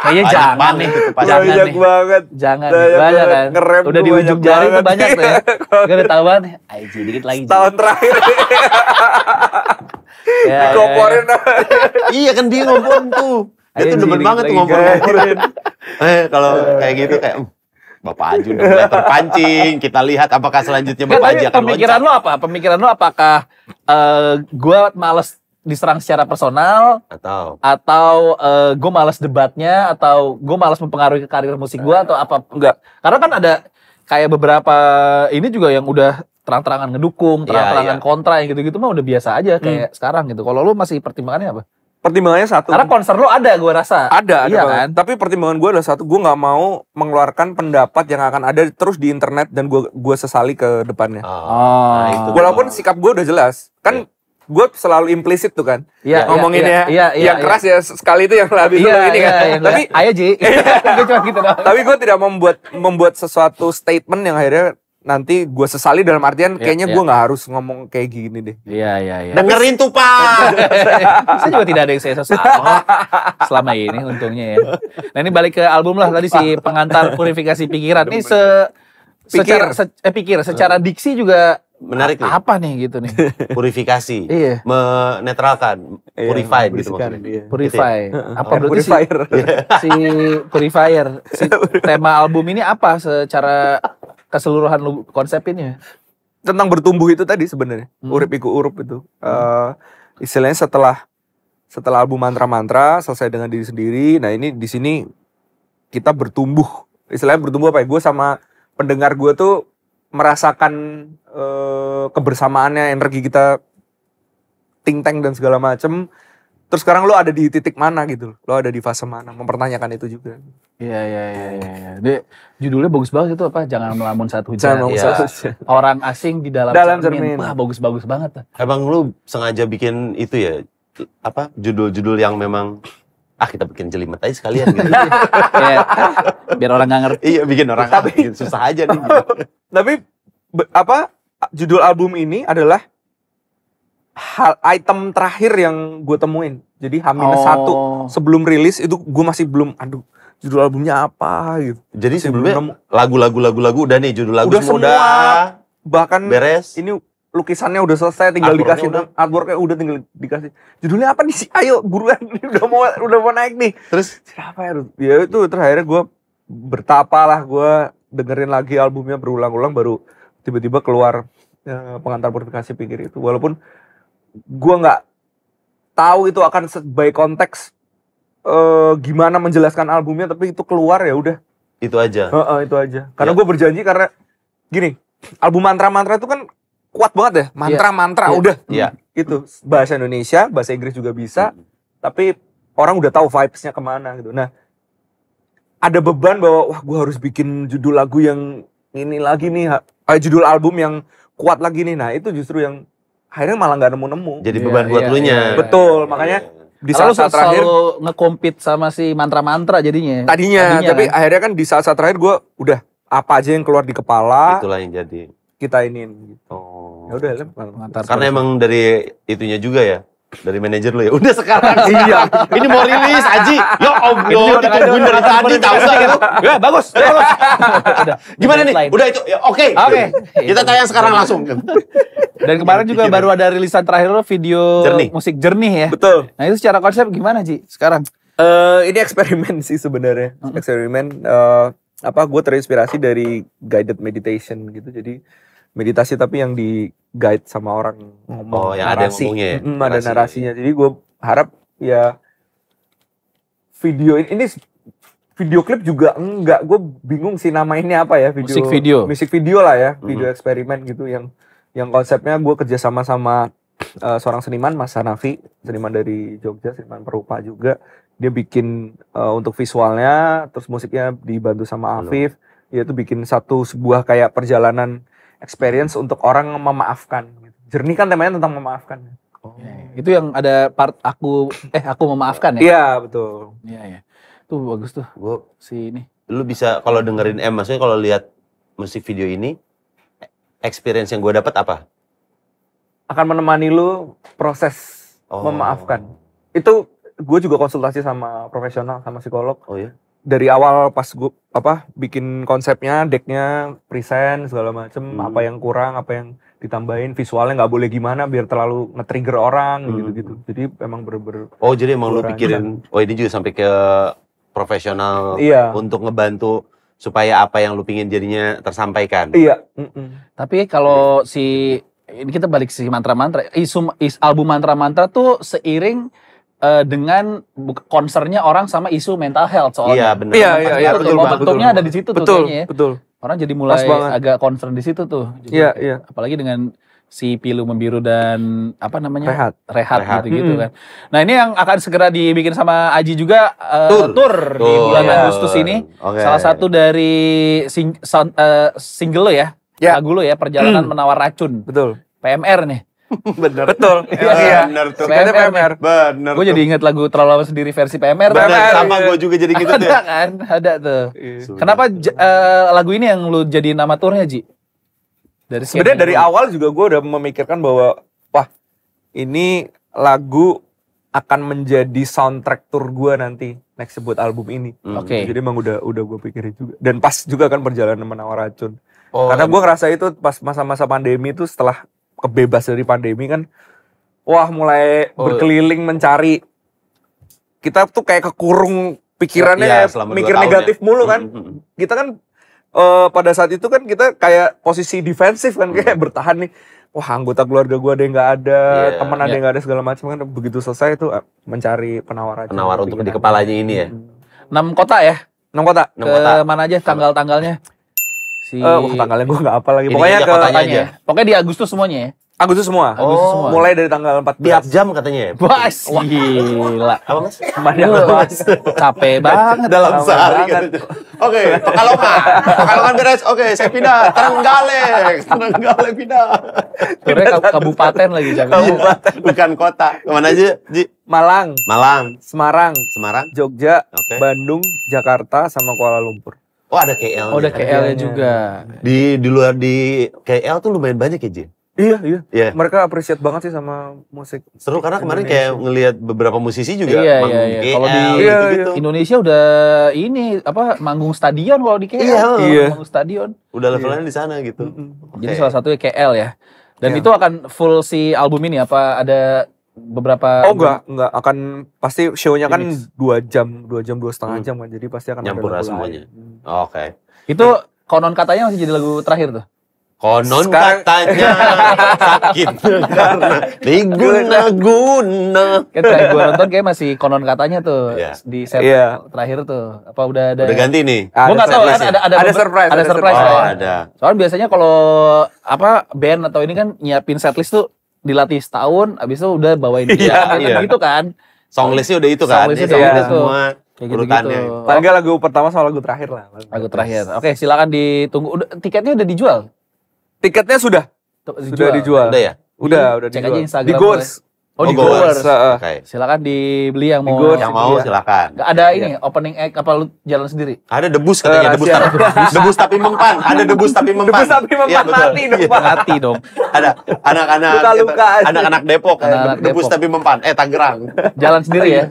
Kayaknya jangan nih, banyak banget. Jangan, banyak kan. Udah di ujung jari itu banyak tuh ya. Gak ada tahuan, Aji dikit lagi. Tahun terakhir. Dikoporin. Iya kan dia ngomong tuh. Dia tuh demen banget tuh ngomporin. Kalau kayak gitu kayak Bapak Aju udah mulai terpancing. Kita lihat apakah selanjutnya Bapak Aji akan pemikiran lo apa? Pemikiran lo apakah gue males diserang secara personal atau gue malas debatnya atau gue malas mempengaruhi ke karir musik gue atau apa? Enggak. Karena kan ada kayak beberapa ini juga yang udah terang-terangan ngedukung, terang-terangan kontra yang gitu-gitu mah udah biasa aja kayak sekarang gitu. Kalau lu masih pertimbangannya apa? Pertimbangannya satu. Karena konser lu ada gue rasa. Ada iya kan? Tapi pertimbangan gue adalah satu, gue nggak mau mengeluarkan pendapat yang akan ada terus di internet dan gue sesali ke depannya. Itu walaupun sikap gue udah jelas. Kan gue selalu implisit tuh kan. Ngomonginnya yang keras ya sekali itu yang lebih ini kan. Tapi ayo Ji. Gue cuma gitu doang. Tapi gue tidak membuat sesuatu statement yang akhirnya nanti gue sesali dalam artian kayaknya gue nggak harus ngomong kayak gini deh. Iya. Dengerin tuh Pak. Saya juga tidak ada yang saya sesali selama ini untungnya ya. Nah ini balik ke album lah tadi si pengantar purifikasi pikiran. Ini secara diksi juga menarik nih. Apa nih gitu nih? Purifikasi. Iya. Menetralkan. Purified gitu maksudnya. Purify. Apa berarti si purifier. Si tema album ini apa secara keseluruhan lu konsepinnya? Tentang bertumbuh itu tadi sebenarnya. Urip iku urup itu. Istilahnya setelah album mantra-mantra selesai dengan diri sendiri. Nah ini di sini kita bertumbuh. Istilahnya bertumbuh apa ya? Gue sama pendengar gue tuh merasakan kebersamaannya, energi kita think tank dan segala macem. Terus sekarang lo ada di titik mana gitu, lo ada di fase mana, mempertanyakan itu juga. Iya. Dia judulnya bagus banget itu apa? Jangan melamun saat hujan. Jangan melamun saat hujan. Orang asing di dalam cermin. Wah bagus banget. Emang lu sengaja bikin itu ya, apa judul-judul yang memang kita bikin jelimet aja sekalian gitu. Biar orang nggak ngerti. Iya bikin orang ngerti, susah aja nih. Gitu. Tapi judul album ini adalah item terakhir yang gue temuin. Jadi H-1 sebelum rilis itu gue masih belum, judul albumnya apa gitu. Jadi sebelumnya lagu-lagu udah nih, judul lagu udah semua bahkan beres. Ini lukisannya udah selesai, tinggal dikasih artworknya udah tinggal dikasih. Judulnya apa nih sih? Ayo buruan, udah mau naik nih. Terus siapa ya? Ya itu terakhirnya gue bertapa lah, gue dengerin lagi albumnya berulang-ulang baru tiba-tiba keluar pengantar purifikasi pikir itu. Walaupun gue nggak tahu itu akan sebaik konteks gimana menjelaskan albumnya, tapi itu keluar ya udah. Itu aja. Itu aja. Karena gue berjanji, karena gini, album mantra-mantra itu kan kuat banget ya, mantra-mantra udah. Iya. Itu bahasa Indonesia, bahasa Inggris juga bisa, tapi orang udah tahu vibes-nya kemana gitu. Nah, ada beban bahwa wah gue harus bikin judul lagu yang ini lagi nih, judul album yang kuat lagi nih. Nah itu justru yang akhirnya malah nggak nemu-nemu. Jadi beban buat lu nya. Betul, makanya di saat-saat terakhir nge-compete sama si mantra-mantra jadinya. Tadinya tapi kan? Akhirnya kan di saat-saat terakhir gue udah apa aja yang keluar di kepala. Itulah yang jadi. Kita iniin gitu. Ya udah karena emang dari itunya juga ya. Dari manajer lu ya. Udah sekarang iya. Ini mau rilis Aji. Ya Allah, ditungguin dari tadi tahu enggak? Ya, bagus. Gimana nih? Udah itu. Ya, oke. Kita tayang sekarang langsung. Dan kemarin juga baru ada rilisan terakhir lo video musik Jernih ya. Betul. Nah itu secara konsep gimana Ji sekarang? Ini eksperimen sih sebenarnya. Eksperimen gue terinspirasi dari guided meditation gitu. Jadi meditasi tapi yang di guide sama orang ngomong. Yang ada ngomongnya ya. Ada narasinya. Jadi gue harap ya video ini video klip juga enggak, gue bingung sih namainnya apa ya, musik video lah ya, video eksperimen gitu yang konsepnya gue kerja sama seorang seniman Mas Hanafi, seniman dari Jogja, seniman perupa juga. Dia bikin untuk visualnya, terus musiknya dibantu sama Afif. Dia tuh bikin sebuah kayak perjalanan experience untuk orang memaafkan. Jernih kan temanya tentang memaafkan. Itu yang ada part aku memaafkan ya? Iya betul. Iya. Tuh bagus tuh. Gue ini. Lu bisa kalau dengerin maksudnya kalau lihat musik video ini, experience yang gue dapat apa? Akan menemani lu proses memaafkan. Itu gue juga konsultasi sama profesional, sama psikolog. Oh ya. Dari awal pas gue bikin konsepnya, decknya, present segala macem, apa yang kurang, apa yang ditambahin, visualnya nggak boleh gimana biar terlalu nge-trigger orang gitu-gitu. Jadi emang bener-bener. Oh jadi emang lu pikirin, ini juga sampai ke profesional untuk ngebantu supaya apa yang lu pingin jadinya tersampaikan. Iya. Tapi kalau ini kita balik si mantra-mantra, album mantra-mantra tuh seiring dengan concernnya orang sama isu mental health soalnya. Iya benar. Iya betul. Bentuknya ada di situ tuh kayaknya ya. Betul. Orang jadi mulai agak concern di situ tuh. Iya. Apalagi dengan si Pilu Membiru dan apa namanya? Rehat. gitu kan. Nah ini yang akan segera dibikin sama Aji juga tour di bulan Agustus ini. Salah satu dari single lo ya, lagu lo ya, Perjalanan Menawar Racun. Betul. PMR nih. Bener. Betul. Iya. Bener tuh. PMR. Bener. Gue jadi inget lagu Terlalu Lama Sendiri versi PMR. Bener, sama gue juga jadi gitu tuh. Ada kan? Ada tuh. Kenapa lagu ini yang lu jadi nama tournya Ji? Sebenarnya dari awal juga gue udah memikirkan bahwa wah ini lagu akan menjadi soundtrack tour gue nanti next buat album ini. Oke. Jadi emang udah gue pikirin juga. Dan pas juga kan Perjalanan Menawar Racun. Karena gue ngerasa itu pas masa-masa pandemi itu setelah kebebas dari pandemi kan, wah mulai berkeliling mencari. Kita tuh kayak kekurung pikirannya, mikir negatif mulu kan. Kita kan pada saat itu kan kita kayak posisi defensif kan, kayak bertahan nih. Wah anggota keluarga gue ada yang gak ada, teman ada yang gak ada segala macam kan. Begitu selesai itu mencari penawar untuk di kepalanya ini ya. 6 kota ya? 6 kota. Mana aja tanggal-tanggalnya? Tanggalnya gue gak apa lagi. Pokoknya ke kotanya aja. Pokoknya di Agustus semuanya ya? Agustus semua. Mulai dari tanggal 14. Tiap jam katanya ya? Wah gila. Apa mas? Mas. Capek banget. Dalam sehari katanya. Oke, Pekalongan beres. Oke, saya pindah. Trenggalek pindah. Turnya kabupaten lagi. Kabupaten. Bukan kota. Kemana aja Ji? Malang. Semarang. Jogja. Bandung. Jakarta. Sama Kuala Lumpur. Oh ada KL. Oh ada KL-nya juga. Di luar di KL tuh lumayan banyak ya Ji? Iya. Mereka appreciate banget sih sama musik. Seru karena kemarin kayak ngelihat beberapa musisi juga manggung di KL. Kalau di Indonesia udah manggung stadion kalau di KL. Manggung stadion. Udah levelnya di sana gitu. Jadi salah satunya KL ya. Dan itu akan full si album ini apa ada beberapa? Oh enggak akan pasti show-nya kan 2 jam 2,5 jam kan. Jadi pasti akan nyampur semuanya. Oke. Itu konon katanya masih jadi lagu terakhir tuh. Konon katanya sakit karena diguna-guna. Kayak terakhir gue nonton kayak masih konon katanya tuh di set terakhir tuh. Apa udah ada? Udah ganti nih. Gue nggak tahu kan ada surprise. Ada surprise. Ada. Soalnya biasanya kalau band atau ini kan nyiapin setlist tuh dilatih setahun, abis itu udah bawain dia. Gitu kan. Songlistnya udah itu kan. Songlistnya udah semua. Kayak gitu-gitu. Paling lagu pertama sama lagu terakhir lah. Lagu terakhir. Oke, silakan ditunggu. Tiketnya udah dijual? Tiketnya sudah dijual. Udah ya? Udah Cek dijual. aja Instagram. Di Goers. Di Goers. Okay. Silakan dibeli yang mau. Yang mau silakan. Ada ini opening act apa lu jalan sendiri? Ada debus katanya, debus tapi mempan. Ada debus tapi mempan. Mati dong. Ada anak-anak Depok. Debus tapi mempan. Tangerang. Jalan sendiri ya?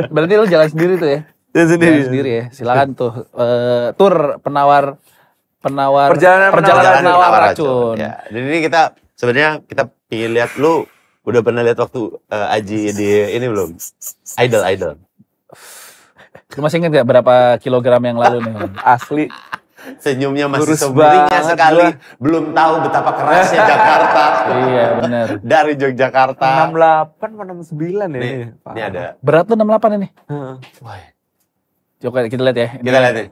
Berarti lu jalan sendiri tuh ya? Jalan sendiri ya. Silakan tuh tour perjalanan menawar racun. Ya. Dan ini kita sebenarnya kita pengen lihat lu udah pernah lihat waktu Aji di ini belum? Idol. Lu masih inget gak berapa kilogram yang lalu nih? Asli. Senyumnya masih Lurus seberingnya banget sekali. Belum tahu betapa kerasnya Jakarta. Iya benar. Dari Yogyakarta. 68 atau 69 ya Nih, ini. ini ada. Berat tuh 68 ini. Heeh. Coba kita lihat ya. Ini Kita lihat nih.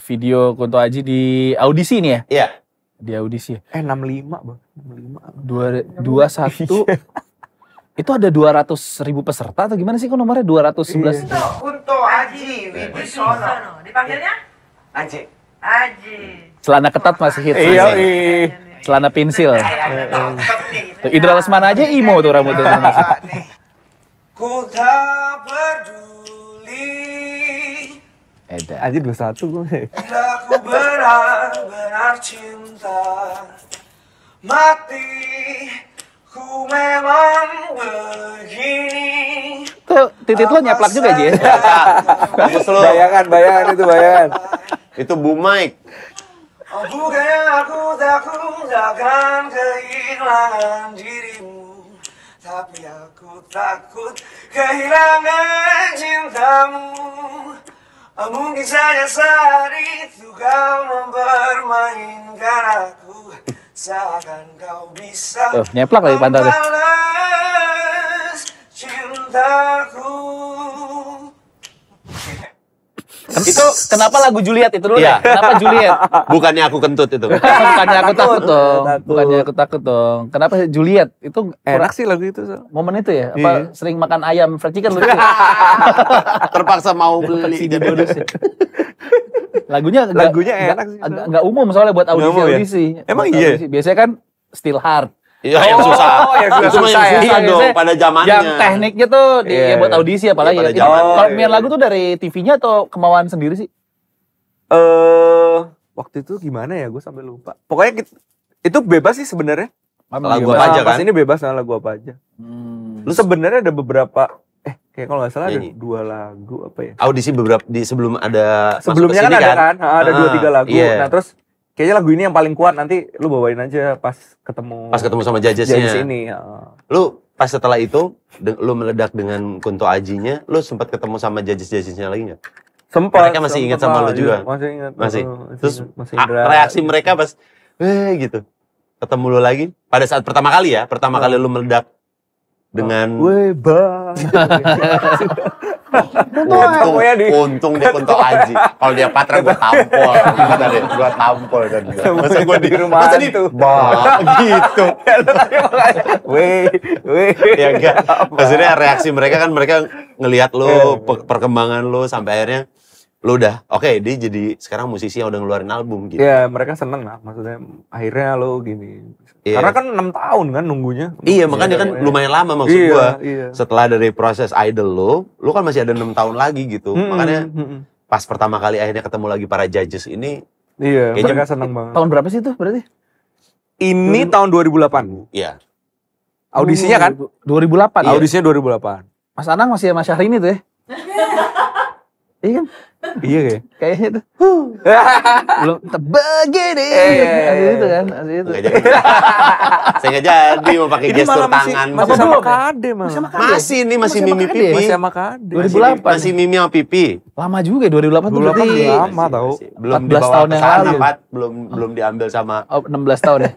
video Kunto Aji di audisi nih ya. Iya. Di audisi. 65 Bang. 65. 21 itu ada 200.000 peserta atau gimana sih kok nomornya 211? Kunto Aji Wibisono. Dipanggilnya? Aji. Celana ketat masih hits. Iya, masih. Celana pensil. Tuh, Indra Lesmana aja imo tuh rambutnya. Ku tak peduli Eda. Anjir 21 gue. bila ku benar-benar cinta. Mati ku memang begini. Tuh titit lo nyaplak juga Ji ya? Bagus lu. Bayangan itu bayangan. Itu Bu Mike. Bukannya aku takut akan kehilangan dirimu, tapi aku takut kehilangan cintamu. Mungkin saja saat itu kau mempermainkan aku, seakan kau bisa Nyeplak lagi pantat deh. membalas cintaku. Itu kenapa lagu Juliet itu dulu Iya. ya? Kenapa Juliet? Bukannya aku kentut itu. Bukannya aku takut dong. Takut. Bukannya aku takut dong. Kenapa Juliet? Itu Enak sih lagu itu. So. momen itu ya? Apa Iya. sering makan ayam fried chicken lu? Terpaksa mau Dapat beli. CD bonus ya. Lagunya Enak sih. Nggak umum soalnya buat Nggak umum ya? audisi. Emang Buat iya? audisi. Biasanya kan Still Hard. Iya, yang susah. yang Itu mah susah yang ya. susah Iya, dong biasanya pada zamannya. Yang tekniknya tuh Iya, ya buat audisi apalagi. Iya, pada Itu zamannya. kalau pemilihan lagu tuh dari TV-nya atau kemauan sendiri sih? Waktu itu gimana ya? Gue sampai lupa. Pokoknya itu bebas sih sebenarnya. Lagu Bebas. apa aja Pas kan? ini bebas nah lagu apa aja. Hmm. Lu sebenarnya ada beberapa kayak kalau nggak salah ada Nyanyi. 2 lagu apa ya? Audisi beberapa sebelum ada masuk Sebelumnya ke kan sini ada kan? Ada 2-3 lagu. Iya. Nah, terus kayaknya lagu ini yang paling kuat, nanti lu bawain aja pas ketemu sama jadi judges-nya. sini. Lu pas setelah itu lu meledak dengan Kunto Ajinya, lu sempat ketemu sama judges-judgesnya lagi nggak? Sempat. Mereka masih ingat sama lu juga? Masih ingat. Masih. Terus masih Indra. reaksi mereka pas gitu. Ketemu lu lagi pada saat pertama kali kali lu meledak dengan Weh bang. untung dia Kunto Aji. Kalau dia Patra gua tampol. Gua tampol kan. Masa gua di rumah masa di gitu. Weh. Ya enggak. Maksudnya reaksi mereka kan mereka ngelihat lu perkembangan lu sampai akhirnya lu udah oke, dia jadi sekarang musisi yang udah ngeluarin album gitu. Ya mereka seneng lah, maksudnya akhirnya lo gini. Iya. Karena kan 6 tahun kan nunggunya. Iya, makanya kan lumayan lama maksud Iya, gua. iya. Setelah dari proses idol lu kan masih ada 6 tahun lagi gitu. Makanya pas pertama kali akhirnya ketemu lagi para judges ini, Iya, kayaknya- mereka seneng banget. Tahun berapa sih itu berarti? Ini tahun 2008. ya Audisinya kan? 2008 ya? Audisinya 2008. Mas Anang masih sama Syahrini tuh ya? Iya kan? Iya kayak. Kayaknya tuh. Belum begini. Asli itu kan, asli itu. nggak jadi. Saya nggak jadi mau pakai Ini gestur malah masih tangan. sama belum? Kade malah. Masih ini masih Masih Mimi sama Kade Pipi. ya? Masih sama Kade. 2008. Masih Mimi sama Pipi. Lama juga ya 2008 tuh 2008 berarti. lama tau. Belum 14 dibawa tahun ke yang sana, lalu. Pat. Belum diambil sama Oh, 16 tahun ya?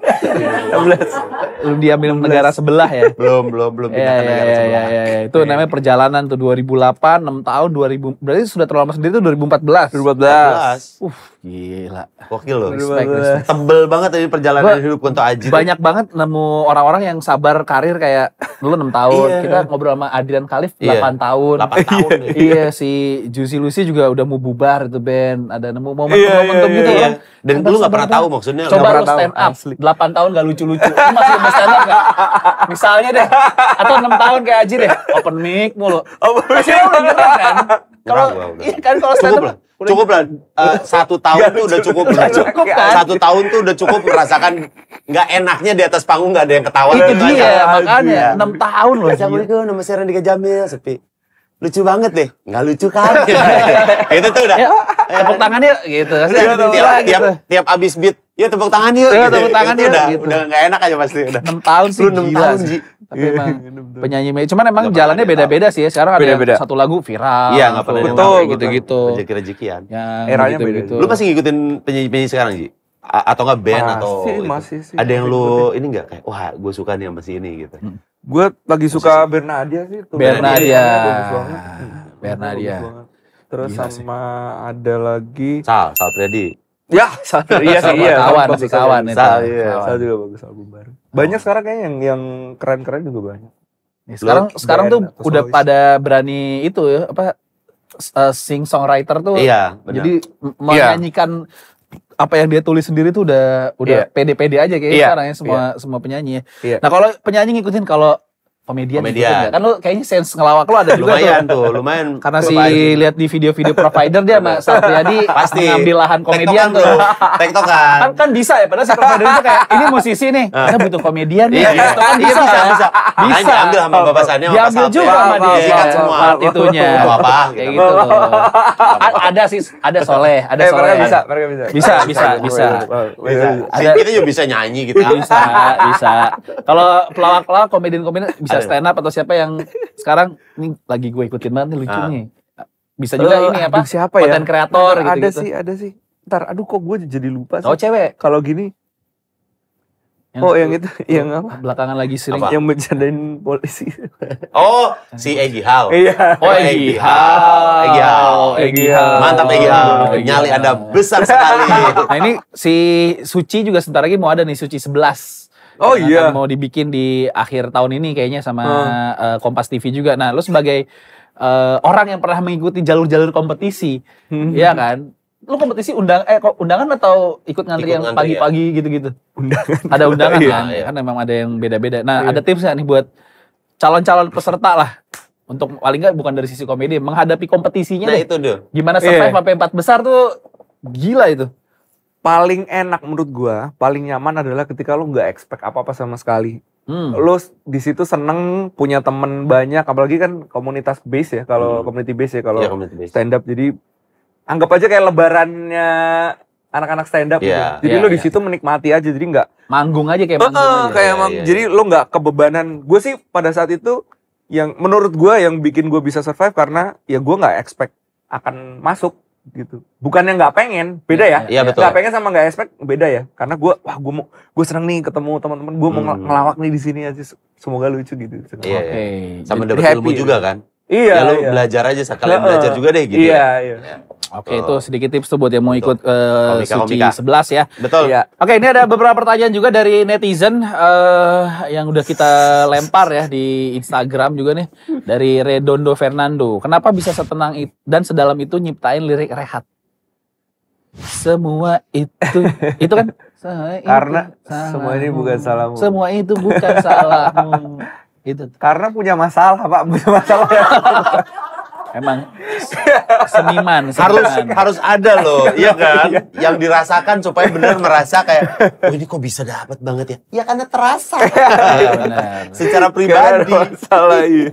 16. Belum diambil negara sebelah ya? belum Iya, pindah ke negara sebelah. iya. Itu namanya perjalanan tuh 2008, 6 tahun, 2000. Berarti sudah terlalu lama sendiri tuh 2014. 2014. Gila. Gokil loh. Respect. Tebel banget ini perjalanan Gua- hidup Kunto Aji. Banyak banget nemu orang-orang yang sabar karir kayak dulu 6 tahun. Iya. Kita ngobrol sama Adrian Khalif 8 Iya. tahun. 8 tahun. ya. Iya, si Juicy Lucy juga udah mau bubar itu band. Ada nemu momen Iya, gitu Iya. kan. Dan lu gak pernah tahu maksudnya. Coba pernah lu tahu, stand up, asli. 8 tahun gak lucu-lucu. Lu masih mau stand up gak? Misalnya deh. Atau 6 tahun kayak Aji deh. Open mic mulu. Pasti lu udah nyerah kan? Kalau Gua udah. iya kan kalau stand Cukup up lah. Cukup lah. 1 tahun tuh udah cukup. Cukup kan? 1 tahun tuh udah cukup merasakan nggak enaknya di atas panggung nggak ada yang ketawa. Itu gitu dia, aja. makanya 6 tahun loh. Assalamualaikum, nama saya Randika Jamil, sepi. Lucu banget deh. Nggak lucu kan? Itu tuh udah. Ya, tepuk tangannya gitu. Tiap abis beat Ya tepuk tangan yuk. Ya, tepuk tangan Itu yuk, udah, gitu. udah gak enak aja pasti. Udah. 6 tahun sih Lu 6 gila tahun, sih. Ji. Tapi emang penyanyi cuman emang jalannya beda-beda sih ya. Sekarang ada Beda-beda. yang satu lagu viral. Iya, nggak pernah tuh, betul, kayak gitu-gitu. Rezeki-rezekian. Yang Eranya gitu-gitu. Lu masih ngikutin penyanyi-penyanyi sekarang, Ji? Atau nggak band atau itu? Masih sih. Ada yang lu ini nggak kayak wah gue suka nih sama si ini gitu. Gue lagi suka Bernadia sih. Tuh. Bernadia. Bagus banget. Bernadia. Bagus banget. Terus Gila sih. sama ada lagi. Sal Freddy. Ya, iya sih, iya. Kawan, Bagus, masih kawan bagus. itu. Sal, iya. Kawan. Sal juga bagus album baru. Banyak sekarang kayaknya yang keren-keren juga banyak. Ya, sekarang tuh band atau udah solois. pada berani itu ya apa sing songwriter tuh. Iya, benar. Jadi menyanyikan apa yang dia tulis sendiri tuh udah Iya. pede-pede aja kayaknya Iya. sekarang ya semua penyanyi ya. Iya. Nah, kalau penyanyi ngikutin kalau komedian ngikutin Komedian. nggak? Kan lu kayaknya sense ngelawak lu ada juga lumayan tuh. tuh, lumayan. Karena si Lumayan. lihat di video-video provider dia sama Satriadi Pasti ngambil lahan komedian Tektokan tuh. Tektokan. Kan bisa ya, padahal si provider itu kayak ini musisi nih, kita butuh komedian nih. Iya, Gitu kan iya, bisa. bisa. Bisa. Makanya diambil sama babasannya sama Diambil Pas juga Alpe. sama dia. Disikat semua. Part itunya. Gak apa-apa, Kayak gitu. gitu. Ada sih, ada Soleh, ada Soleh. mereka bisa, mereka bisa. Bisa. Bisa. Ada- Kita juga bisa nyanyi gitu. Bisa. Kalau pelawak-pelawak komedian-komedian bisa Ada. stand up atau siapa yang sekarang ini lagi gue ikutin banget nih lucu nih. Bisa juga ini apa? Aduh, siapa ya? Konten kreator gitu. Ada sih. Ntar, aduh kok gue jadi lupa sih. Oh, cewek. Kalau gini, yang itu, yang apa? Belakangan lagi sering. Apa? Yang bercandain polisi. Oh, si Egy Hal. Iya. Oh, Egy Hal. Egy Hal. Egy Hal. Mantap Egy Hal. Egy Nyali Hal. Anda besar sekali. Nah, ini si Suci juga sebentar lagi mau ada nih Suci 11. Oh, Yang iya. akan mau dibikin di akhir tahun ini kayaknya sama Kompas TV juga. Nah, lu sebagai orang yang pernah mengikuti jalur-jalur kompetisi, ya kan? Lu kompetisi undangan atau ikut ngantri Ikut yang ngantri, pagi-pagi gitu-gitu? Undangan. Ada undangan Iya, kan? iya. Kan memang ada yang beda-beda. Nah, Iya. ada tips nggak nih buat calon-calon peserta lah? Untuk paling nggak bukan dari sisi komedi, menghadapi kompetisinya Nah deh. itu deh. Gimana survive Iya. sampai 4 besar tuh gila itu. Paling enak menurut gua, paling nyaman adalah ketika lu nggak expect apa-apa sama sekali. Lu di situ seneng, punya temen banyak, apalagi kan komunitas base ya, kalau community base ya, kalau Iya, community base. stand up. Jadi anggap aja kayak lebarannya anak-anak stand up gitu. Iya, Jadi iya, lu di iya. situ menikmati aja, jadi nggak Manggung aja kayak manggung aja. kayak iya, jadi lu nggak kebebanan. Gue sih pada saat itu yang menurut gua yang bikin gue bisa survive karena ya gua nggak expect akan masuk gitu. Bukannya nggak pengen, beda ya. Iya, betul. Nggak pengen sama nggak expect beda ya. Karena gue seneng nih ketemu teman-teman, gue mau ngelawak nih di sini aja. Semoga lucu gitu. Iya, Oke. iya. Sama Jadi dapat happy ilmu ya. juga kan. Iya. Ya lu iya. belajar aja, kalian Heeh. belajar juga deh gitu. Iya, ya. iya. Oke, itu sedikit tips tuh buat yang mau Betul. ikut Suci Komika. 11 ya. Betul. Iya. Oke, ini ada beberapa pertanyaan juga dari netizen yang udah kita lempar ya di Instagram juga nih. Dari Redondo Fernando. Kenapa bisa setenang dan sedalam itu nyiptain lirik Rehat? Semua itu kan? Semua itu Karena salahmu. semua ini bukan salahmu. Semua itu bukan salahmu. Itu Karena punya masalah, Pak. Punya masalah. emang seniman. Harus ada loh, iya kan? Yang dirasakan supaya benar merasa kayak, oh ini kok bisa dapat banget ya? Ya karena terasa. Iya, benar. Secara Karena pribadi. masalah, iya.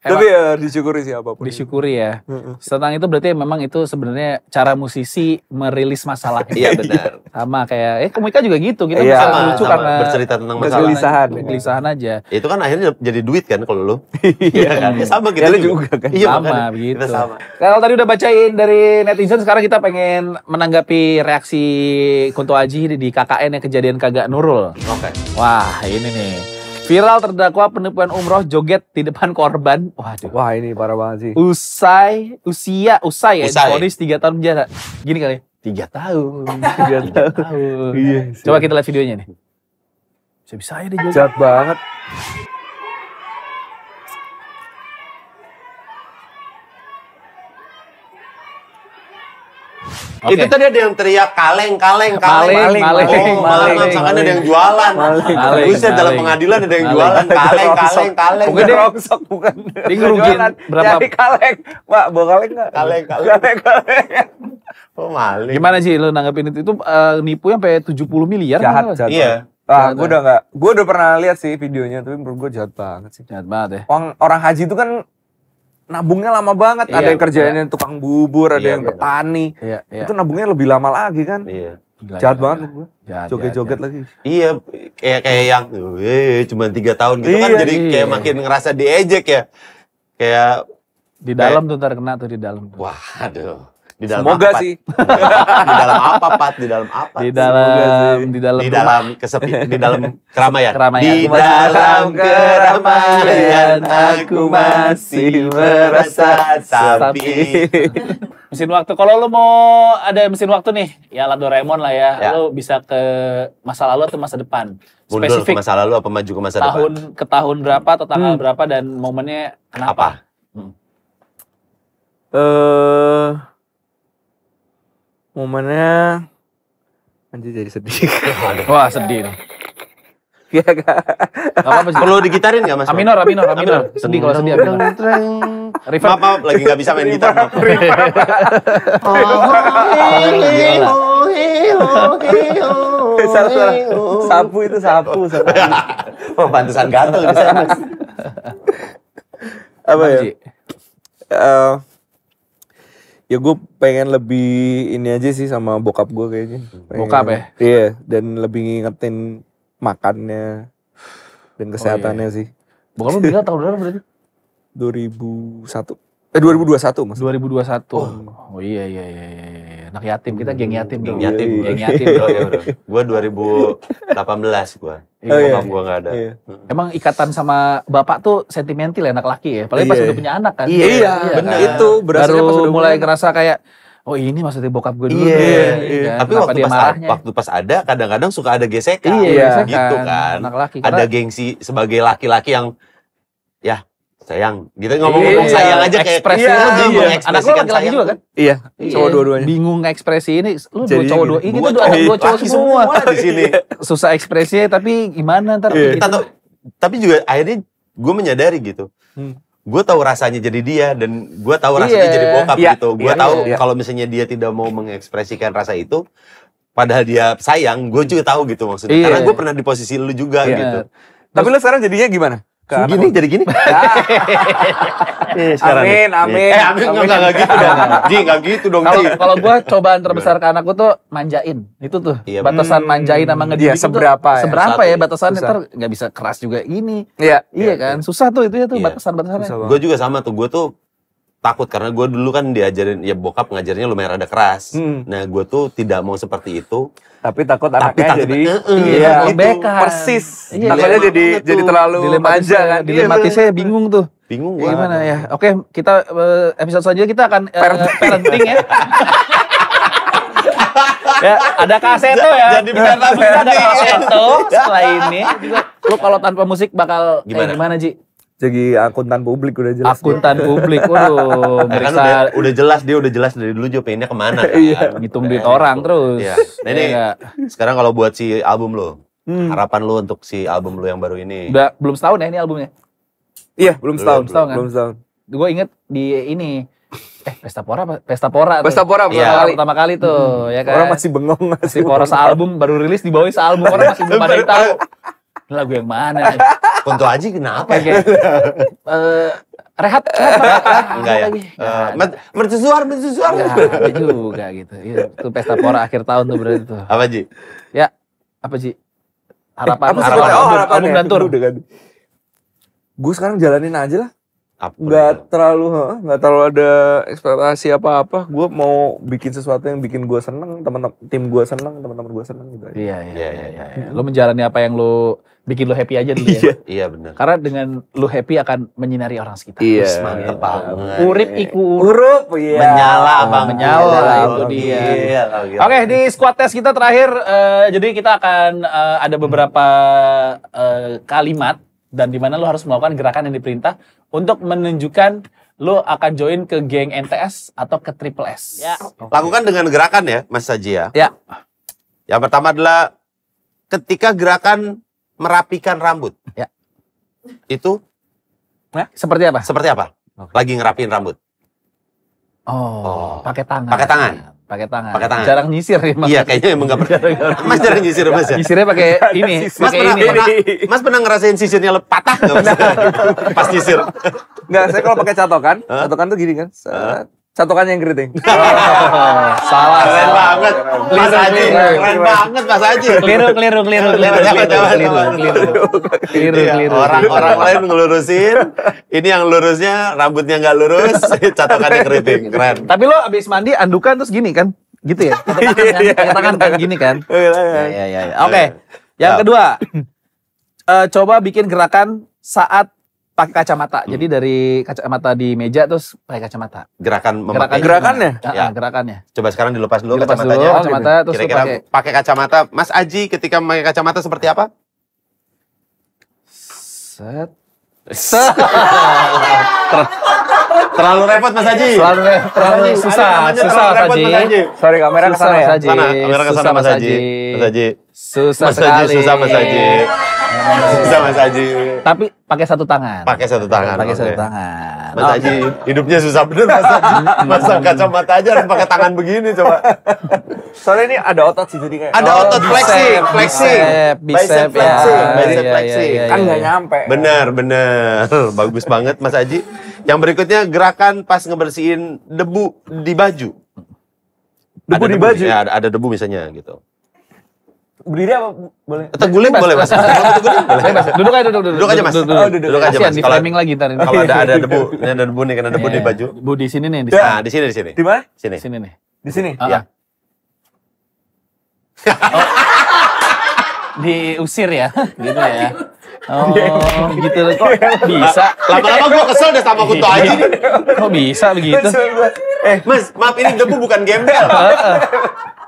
Tapi ya disyukuri sih apapun. Disyukuri ya. Senang itu berarti memang itu sebenarnya cara musisi merilis masalah. Iya benar. Sama kayak komika juga gitu. Kita Iya, bisa Sama, lucu sama. karena Bercerita tentang masalah. Kegelisahan. Kegelisahan aja. Itu kan akhirnya jadi duit kan kalau lu. Iya kan? Ya sama kita Ya, lu juga kan. Iya, Sama, makanya. begitu. Kita sama. Kalau tadi udah bacain dari netizen, sekarang kita pengen menanggapi reaksi Kunto Aji di KKN yang kejadian kagak Nurul. Oke. Wah, ini nih. Viral terdakwa penipuan umroh joget di depan korban. Waduh. Wah, ini parah banget sih. Usai ya, Usai. divonis 3 tahun penjara. Gini kali, 3 tahun. 3 tahun. Iya sih. Coba kita lihat videonya nih. Bisa ya dia joget. Jahat banget. Oke. Itu tadi ada yang teriak kaleng. Maling. Oh, maling. Misalkan ada yang jualan. Maling, Buset, dalam maling. pengadilan ada yang Maling. jualan kaleng. Pokoknya Bukan dia- rongsok, bukan. dia ngerugiin Jualan. berapa- Cari kaleng. Pak, bawa kaleng nggak? Kaleng. Kaleng. Oh, maling. Gimana sih lu nanggepin itu? Itu nipu sampai 70 miliar. Jahat, kan? jahat. Iya. Ah, gue udah pernah lihat sih videonya, tapi menurut gue jahat banget sih. Jahat banget ya. Orang haji itu kan nabungnya lama banget. Iya, Ada yang kerjaannya tukang bubur, ada Iya, yang benar. petani. Iya, iya. Itu nabungnya lebih lama lagi kan. Iya. Jahat banget gue. Jahat, Joget-joget jahat. lagi. Iya, kayak yang cuma 3 tahun gitu kan, Iya, jadi kayak makin ngerasa diejek ya. Kayak Di dalam tuh ntar kena tuh di dalam. Tuh. waduh. Di dalam Semoga apa, Pat? sih. Di dalam apa, Pat? Di dalam apa? Di dalam Di dalam di dalam keramaian. Keramaian. Di dalam keramaian aku masih merasa sapi. Mesin waktu. Kalau lu mau ada mesin waktu nih, ya ala Doraemon lah ya. Ya. Lu bisa ke masa lalu atau masa depan. Mundur ke Spesifik masa lalu apa maju ke masa depan? tahun ke tahun berapa atau tanggal berapa dan momennya kenapa? Momennya anjir jadi sedih. Wah sedih nih. Iya gak? Gak apa-apa sih. Perlu digitarin nggak Mas? Aminor. Sedih kalau sedih Aminor. Reverb. Maaf, lagi nggak bisa main gitar. Maaf. Salah. Sapu itu sapu. Oh, pantesan gatel di sana. Apa ya? Ji? Ya gue pengen lebih ini aja sih sama bokap gue kayaknya. Bokap ya? Iya, dan lebih ngingetin makannya dan kesehatannya sih. Bokap lu meninggal tahun berapa berarti? 2001. 2021 mas. 2021. Oh iya. Anak yatim, kita geng yatim dong. Geng yatim. Geng yatim bro. Gue 2018 gue. Oh, iya. Bokap gue nggak ada. Iya. Emang ikatan sama bapak tuh sentimental ya anak laki ya. Apalagi pas Iya. udah punya anak kan. Iya, benar. kan? Itu berasanya baru pas udah mulai punya ngerasa kayak oh ini maksudnya bokap gue dulu. Iya. nih, kan? Tapi Kenapa dia marahnya? waktu pas ada, kadang-kadang suka ada gesekan. Iya, gitu kan. Anak laki. Ada gengsi sebagai laki-laki yang ya sayang. Gitu ngomong-ngomong Iya, sayang aja kayak ekspresi iya, lu bingung. mengekspresikan Anak lu laki-laki sayang juga kan? Iya, cowok dua-duanya. Bingung ekspresi ini. Lu Jadi dua cowok gini, dua. Ini Gua tuh anak dua cowok laki semua. di sini. Susah ekspresinya tapi gimana ntar Iya. gitu. Tapi juga akhirnya gue menyadari gitu. Gue tahu rasanya jadi dia dan gue tahu rasanya Iya. jadi bokap Iya, gitu. Gue iya, tahu iya. kalau misalnya dia tidak mau mengekspresikan rasa itu, padahal dia sayang, gue juga tahu gitu maksudnya. Iya. Karena gue pernah di posisi lu juga Iya. gitu. Tapi lu sekarang jadinya gimana? Ke anak Gini lu? jadi gini. sekarang Amin, nih. amin. Amin enggak gitu dong. Ji enggak gitu dong, Kalau Ji. kalau gue cobaan terbesar ke anakku tuh manjain. Itu tuh Iya, batasan manjain sama ngedidik Iya, itu seberapa ya? Seberapa Satu, ya batasannya susah. ntar nggak bisa keras juga gini. Iya. Iya kan? Susah tuh itu ya tuh Iya. batasan-batasannya. Susah banget. Gue juga sama tuh. Gue tuh takut karena gue dulu kan diajarin ya bokap ngajarnya lumayan rada keras. Nah, gue tuh tidak mau seperti itu. Tapi takut anaknya takut- jadi Iya, gitu. lembekan. persis. Iya, Takutnya dilema jadi banget tuh. terlalu manja kan. Dilematisnya bingung tuh. Bingung Ya, gue. gimana ya? Oke, kita episode selanjutnya kita akan parenting ya. Ya, ada kaseto ya. Jadi benar lah, Ada kaseto setelah ini. Lu kalau tanpa musik bakal Gimana? gimana, Ji? Jadi akuntan publik udah jelas. Akuntan publik. Waduh, Ya kan meriksa udah jelas, dia udah jelas dari dulu juga pengennya kemana kan. ngitung duit orang terus. Iya. Nah, ini Iya nggak? sekarang kalau buat si album lo, harapan lo untuk si album lo yang baru ini. Udah belum setahun ya ini albumnya. Iya, belum setahun. Belum setahun kan? Belum setahun. Gue inget di ini Pesta Pora apa? Pesta Pora. Pesta Pora Iya. pertama kali tuh, ya kan. Orang masih bengong. Masih Pora sealbum baru rilis di bawah sealbum orang masih belum ada yang tahu. Ini lagu yang mana nih? Kunto Aji kenapa Oke. ya? Rehat. Enggak ya. Mercusuar. Enggak ada juga gitu. Itu Pesta Pora akhir tahun tuh berarti tuh. Apa Ji? Ya, apa sih? Harapan Apa sih? Harapan. Oh, album, harapan album ya. dan tour. Udah kan. Gue sekarang jalanin aja lah. Apa? Nggak terlalu ada ekspektasi apa-apa. Gue mau bikin sesuatu yang bikin gue seneng, tim gue seneng, teman-teman gue seneng gitu aja. Iya. Lu menjalani apa yang lu bikin lu happy aja dulu ya. Iya benar. Karena dengan lu happy akan menyinari orang sekitar. Iya. Wis, mantep banget. Urip iku Huruf, iya. Menyala bang. Menyala, itu dia. Iya, Oke, di squad test kita terakhir, jadi kita akan ada beberapa kalimat dan di mana lo harus melakukan gerakan yang diperintah untuk menunjukkan lo akan join ke geng NTS atau ke Triple S. Ya. Lakukan dengan gerakan ya, Mas Saji ya. Ya. Yang pertama adalah ketika gerakan merapikan rambut. Ya. Itu Seperti apa? seperti apa? Lagi ngerapin rambut. Oh, pakai tangan. Pakai tangan. Pakai tangan. Pakai tangan. Jarang nyisir ya, Mas. Iya, kayaknya emang gak pernah. Mas jarang nyisir Mas ya. Nyisirnya pakai ini, Mas pakai pernah, ini. Mas pernah ngerasain sisirnya patah nggak Mas? Pas nyisir. Enggak, saya kalau pakai catokan tuh gini kan. Set. Satukan yang keriting. Salah. Keren banget. Mas Haji. Keren banget Mas Haji. Keliru. Orang lain ngelurusin. Ini yang lurusnya rambutnya nggak lurus. Catokannya keriting. Keren. Tapi lo abis mandi andukan terus gini kan? Gitu ya? Pakai tangan kan gini kan? Iya. Oke. Yang kedua. Coba bikin gerakan saat pakai kacamata. Jadi dari kacamata di meja terus pakai kacamata. Gerakannya? Ya. Gerakannya. Coba sekarang dilepas dulu Dilepas kacamatanya. dulu kacamata terus lu Kira-kira pakai kacamata. Mas Aji ketika memakai kacamata seperti apa? set. Terlalu repot Mas Haji. Terlalu susah repot, Haji. Mas Haji. Sorry, kamera kesana ya. Sana, kamera kesana Mas Haji. Mas Haji. Susah Mas Haji, sekali. susah Mas Haji. Susah Mas Haji. Tapi pakai satu tangan. Pakai satu tangan. Pakai satu oke. tangan. Mas Haji, hidupnya susah bener Mas Haji. Masa kacamata aja harus pakai tangan begini coba. Soalnya ini ada otot sih jadi kayak. Ada otot flexing. Bicep Bicep flexing. ya. Bicep Iya, flexing. iya, Kan iya. nggak nyampe. Bener. Bagus banget Mas Haji. Yang berikutnya gerakan pas ngebersihin debu di baju. Debu Ada di baju? Ya, ada debu misalnya gitu. Berdiri apa boleh? Teguling boleh Mas. Teguling boleh. Duduk aja, duduk. Duduk aja Mas. Duduk aja Kasian Mas. di Kalau framing lagi ntar ini. kalau ada debu, ini ada debu nih, karena debu di baju. Bu di sini nih, di sini. Nah, di sini. Di mana? Sini. Sini nih. Di sini. Ah, Ya. ah. Diusir ya, gitu ya. Oh, gitu kok bisa. Lama-lama gue kesel deh sama Kunto Aji nih. Kok bisa begitu? Mas, maaf ini debu bukan gembel.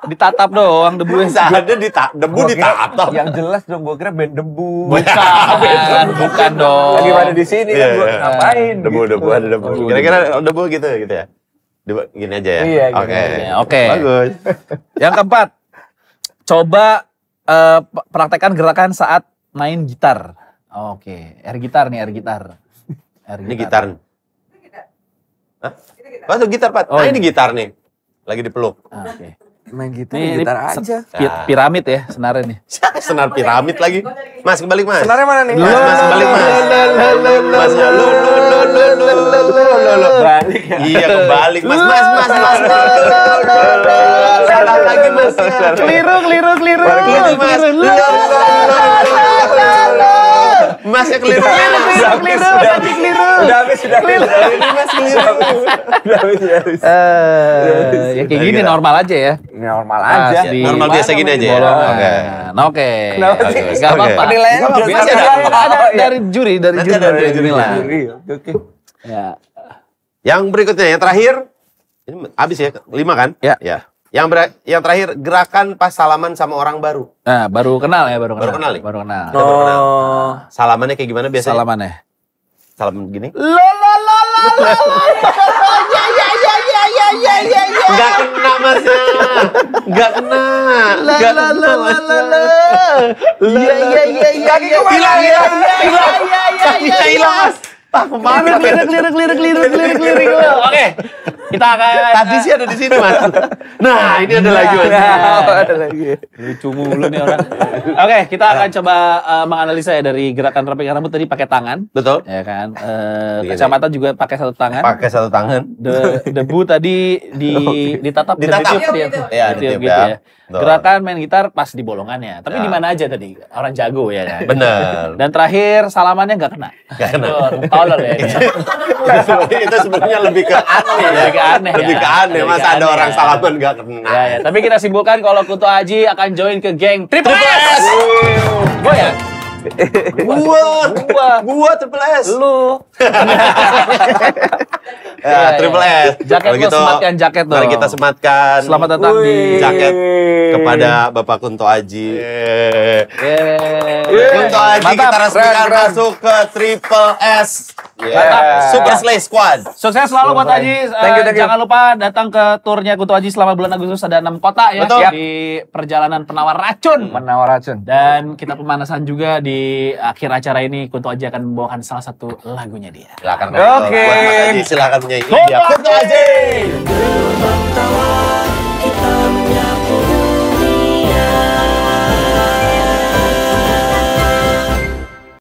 Ditatap doang debunya. Bisa ada debu ditatap. Yang jelas dong, gue kira band debu. Bukan dong. Lagi pada di sini kan gue Iya. ngapain? Debu ada debu. Kira-kira debu gitu ya. Gini aja ya. Iya, gini Oke. aja. Oke. Bagus. Yang keempat, coba praktekkan gerakan saat main gitar. Oke, air gitar nih, air gitar. Ini gitar. Hah? Oh, itu gitar, Pat. Oh, Nah, iya. ini gitar nih. Lagi dipeluk. Oke. Main gitar, Ini gitar aja. Piramid ya senarnya nih. Senar piramid lagi. Mas, kebalik, Mas. Senarnya mana nih? Mas, kebalik, Mas. Mas, lu. Balik ya. Iya, kebalik. Mas. Salah lagi, Mas. Keliru. Balik lagi, Mas. Masnya keliru. Udah habis. Mas keliru. Udah habis. Ya kayak gini normal aja ya. Normal aja. Di Normal biasa gini aja ya. bolongan. Oke. Kenapa sih? Gak apa-apa. Penilaiannya Nggak apa-apa. biasa Ada- aja. Ada dari juri, dari Nanti juri. ada dari juri lah. Oke. Ya. Yang berikutnya, yang terakhir. Ini habis ya, 5 kan? Ya. Yang terakhir, gerakan pas salaman sama orang baru. Nah, baru kenal ya, baru kenal. Baru kenal ya? Baru kenal. Oh. Salamannya kayak gimana biasanya? Salamannya. Salam gini. Lo. Gak kena masnya. Gak kena. Iya. Kaki gue hilang. Kakinya hilang mas. Keliru. Oke. Kita akan Tadi sih ada di sini mas. Nah ini ada lagi mas. Ada lagi. lucu mulu nih orang. Oke, kita akan coba menganalisa ya dari gerakan rapikan rambut tadi pakai tangan, Betul. ya kan. Begini. Kacamata juga pakai satu tangan. Pakai satu tangan. Debu tadi ditatap, Ditatap. ditiup dia. Iya, Ditiup ditiup gitu ya. ya. Betul. Gerakan main gitar pas di bolongannya. Tapi Ya. di mana aja tadi? Orang jago ya kan. Bener. Dan terakhir salamannya nggak kena. Nggak kena. Tolol ya. Itu sebenarnya lebih ke aneh ya. Lebih ke aneh ya. Lebih ke aneh. Lebih Masa ke ada aneh orang ya. salaman gak kena. Ya. Tapi kita simpulkan kalau Kunto Aji akan join ke geng Triple S. Gue ya? Gua Triple S. Lu. Ya, Triple S. Jaket Kalau lo gitu, sematkan jaket dong. Mari kita sematkan. Selamat datang di jaket kepada Bapak Kunto Aji. Kunto Aji Mantap. kita resmikan Keren. masuk ke Triple S. Mantap. Super Slay Squad. Sukses selalu buat Aji. Thank you. Jangan lupa datang ke turnya Kunto Aji selama bulan Agustus, ada 6 kota ya. Betul. Di perjalanan penawar racun. Menawar racun. Dan kita pemanasan juga di akhir acara ini. Kunto Aji akan membawakan salah satu lagunya dia. Silakan. Oke. Buat Mas Aji silakan menyanyi. Kunto Dia Kunto Aji. Aji.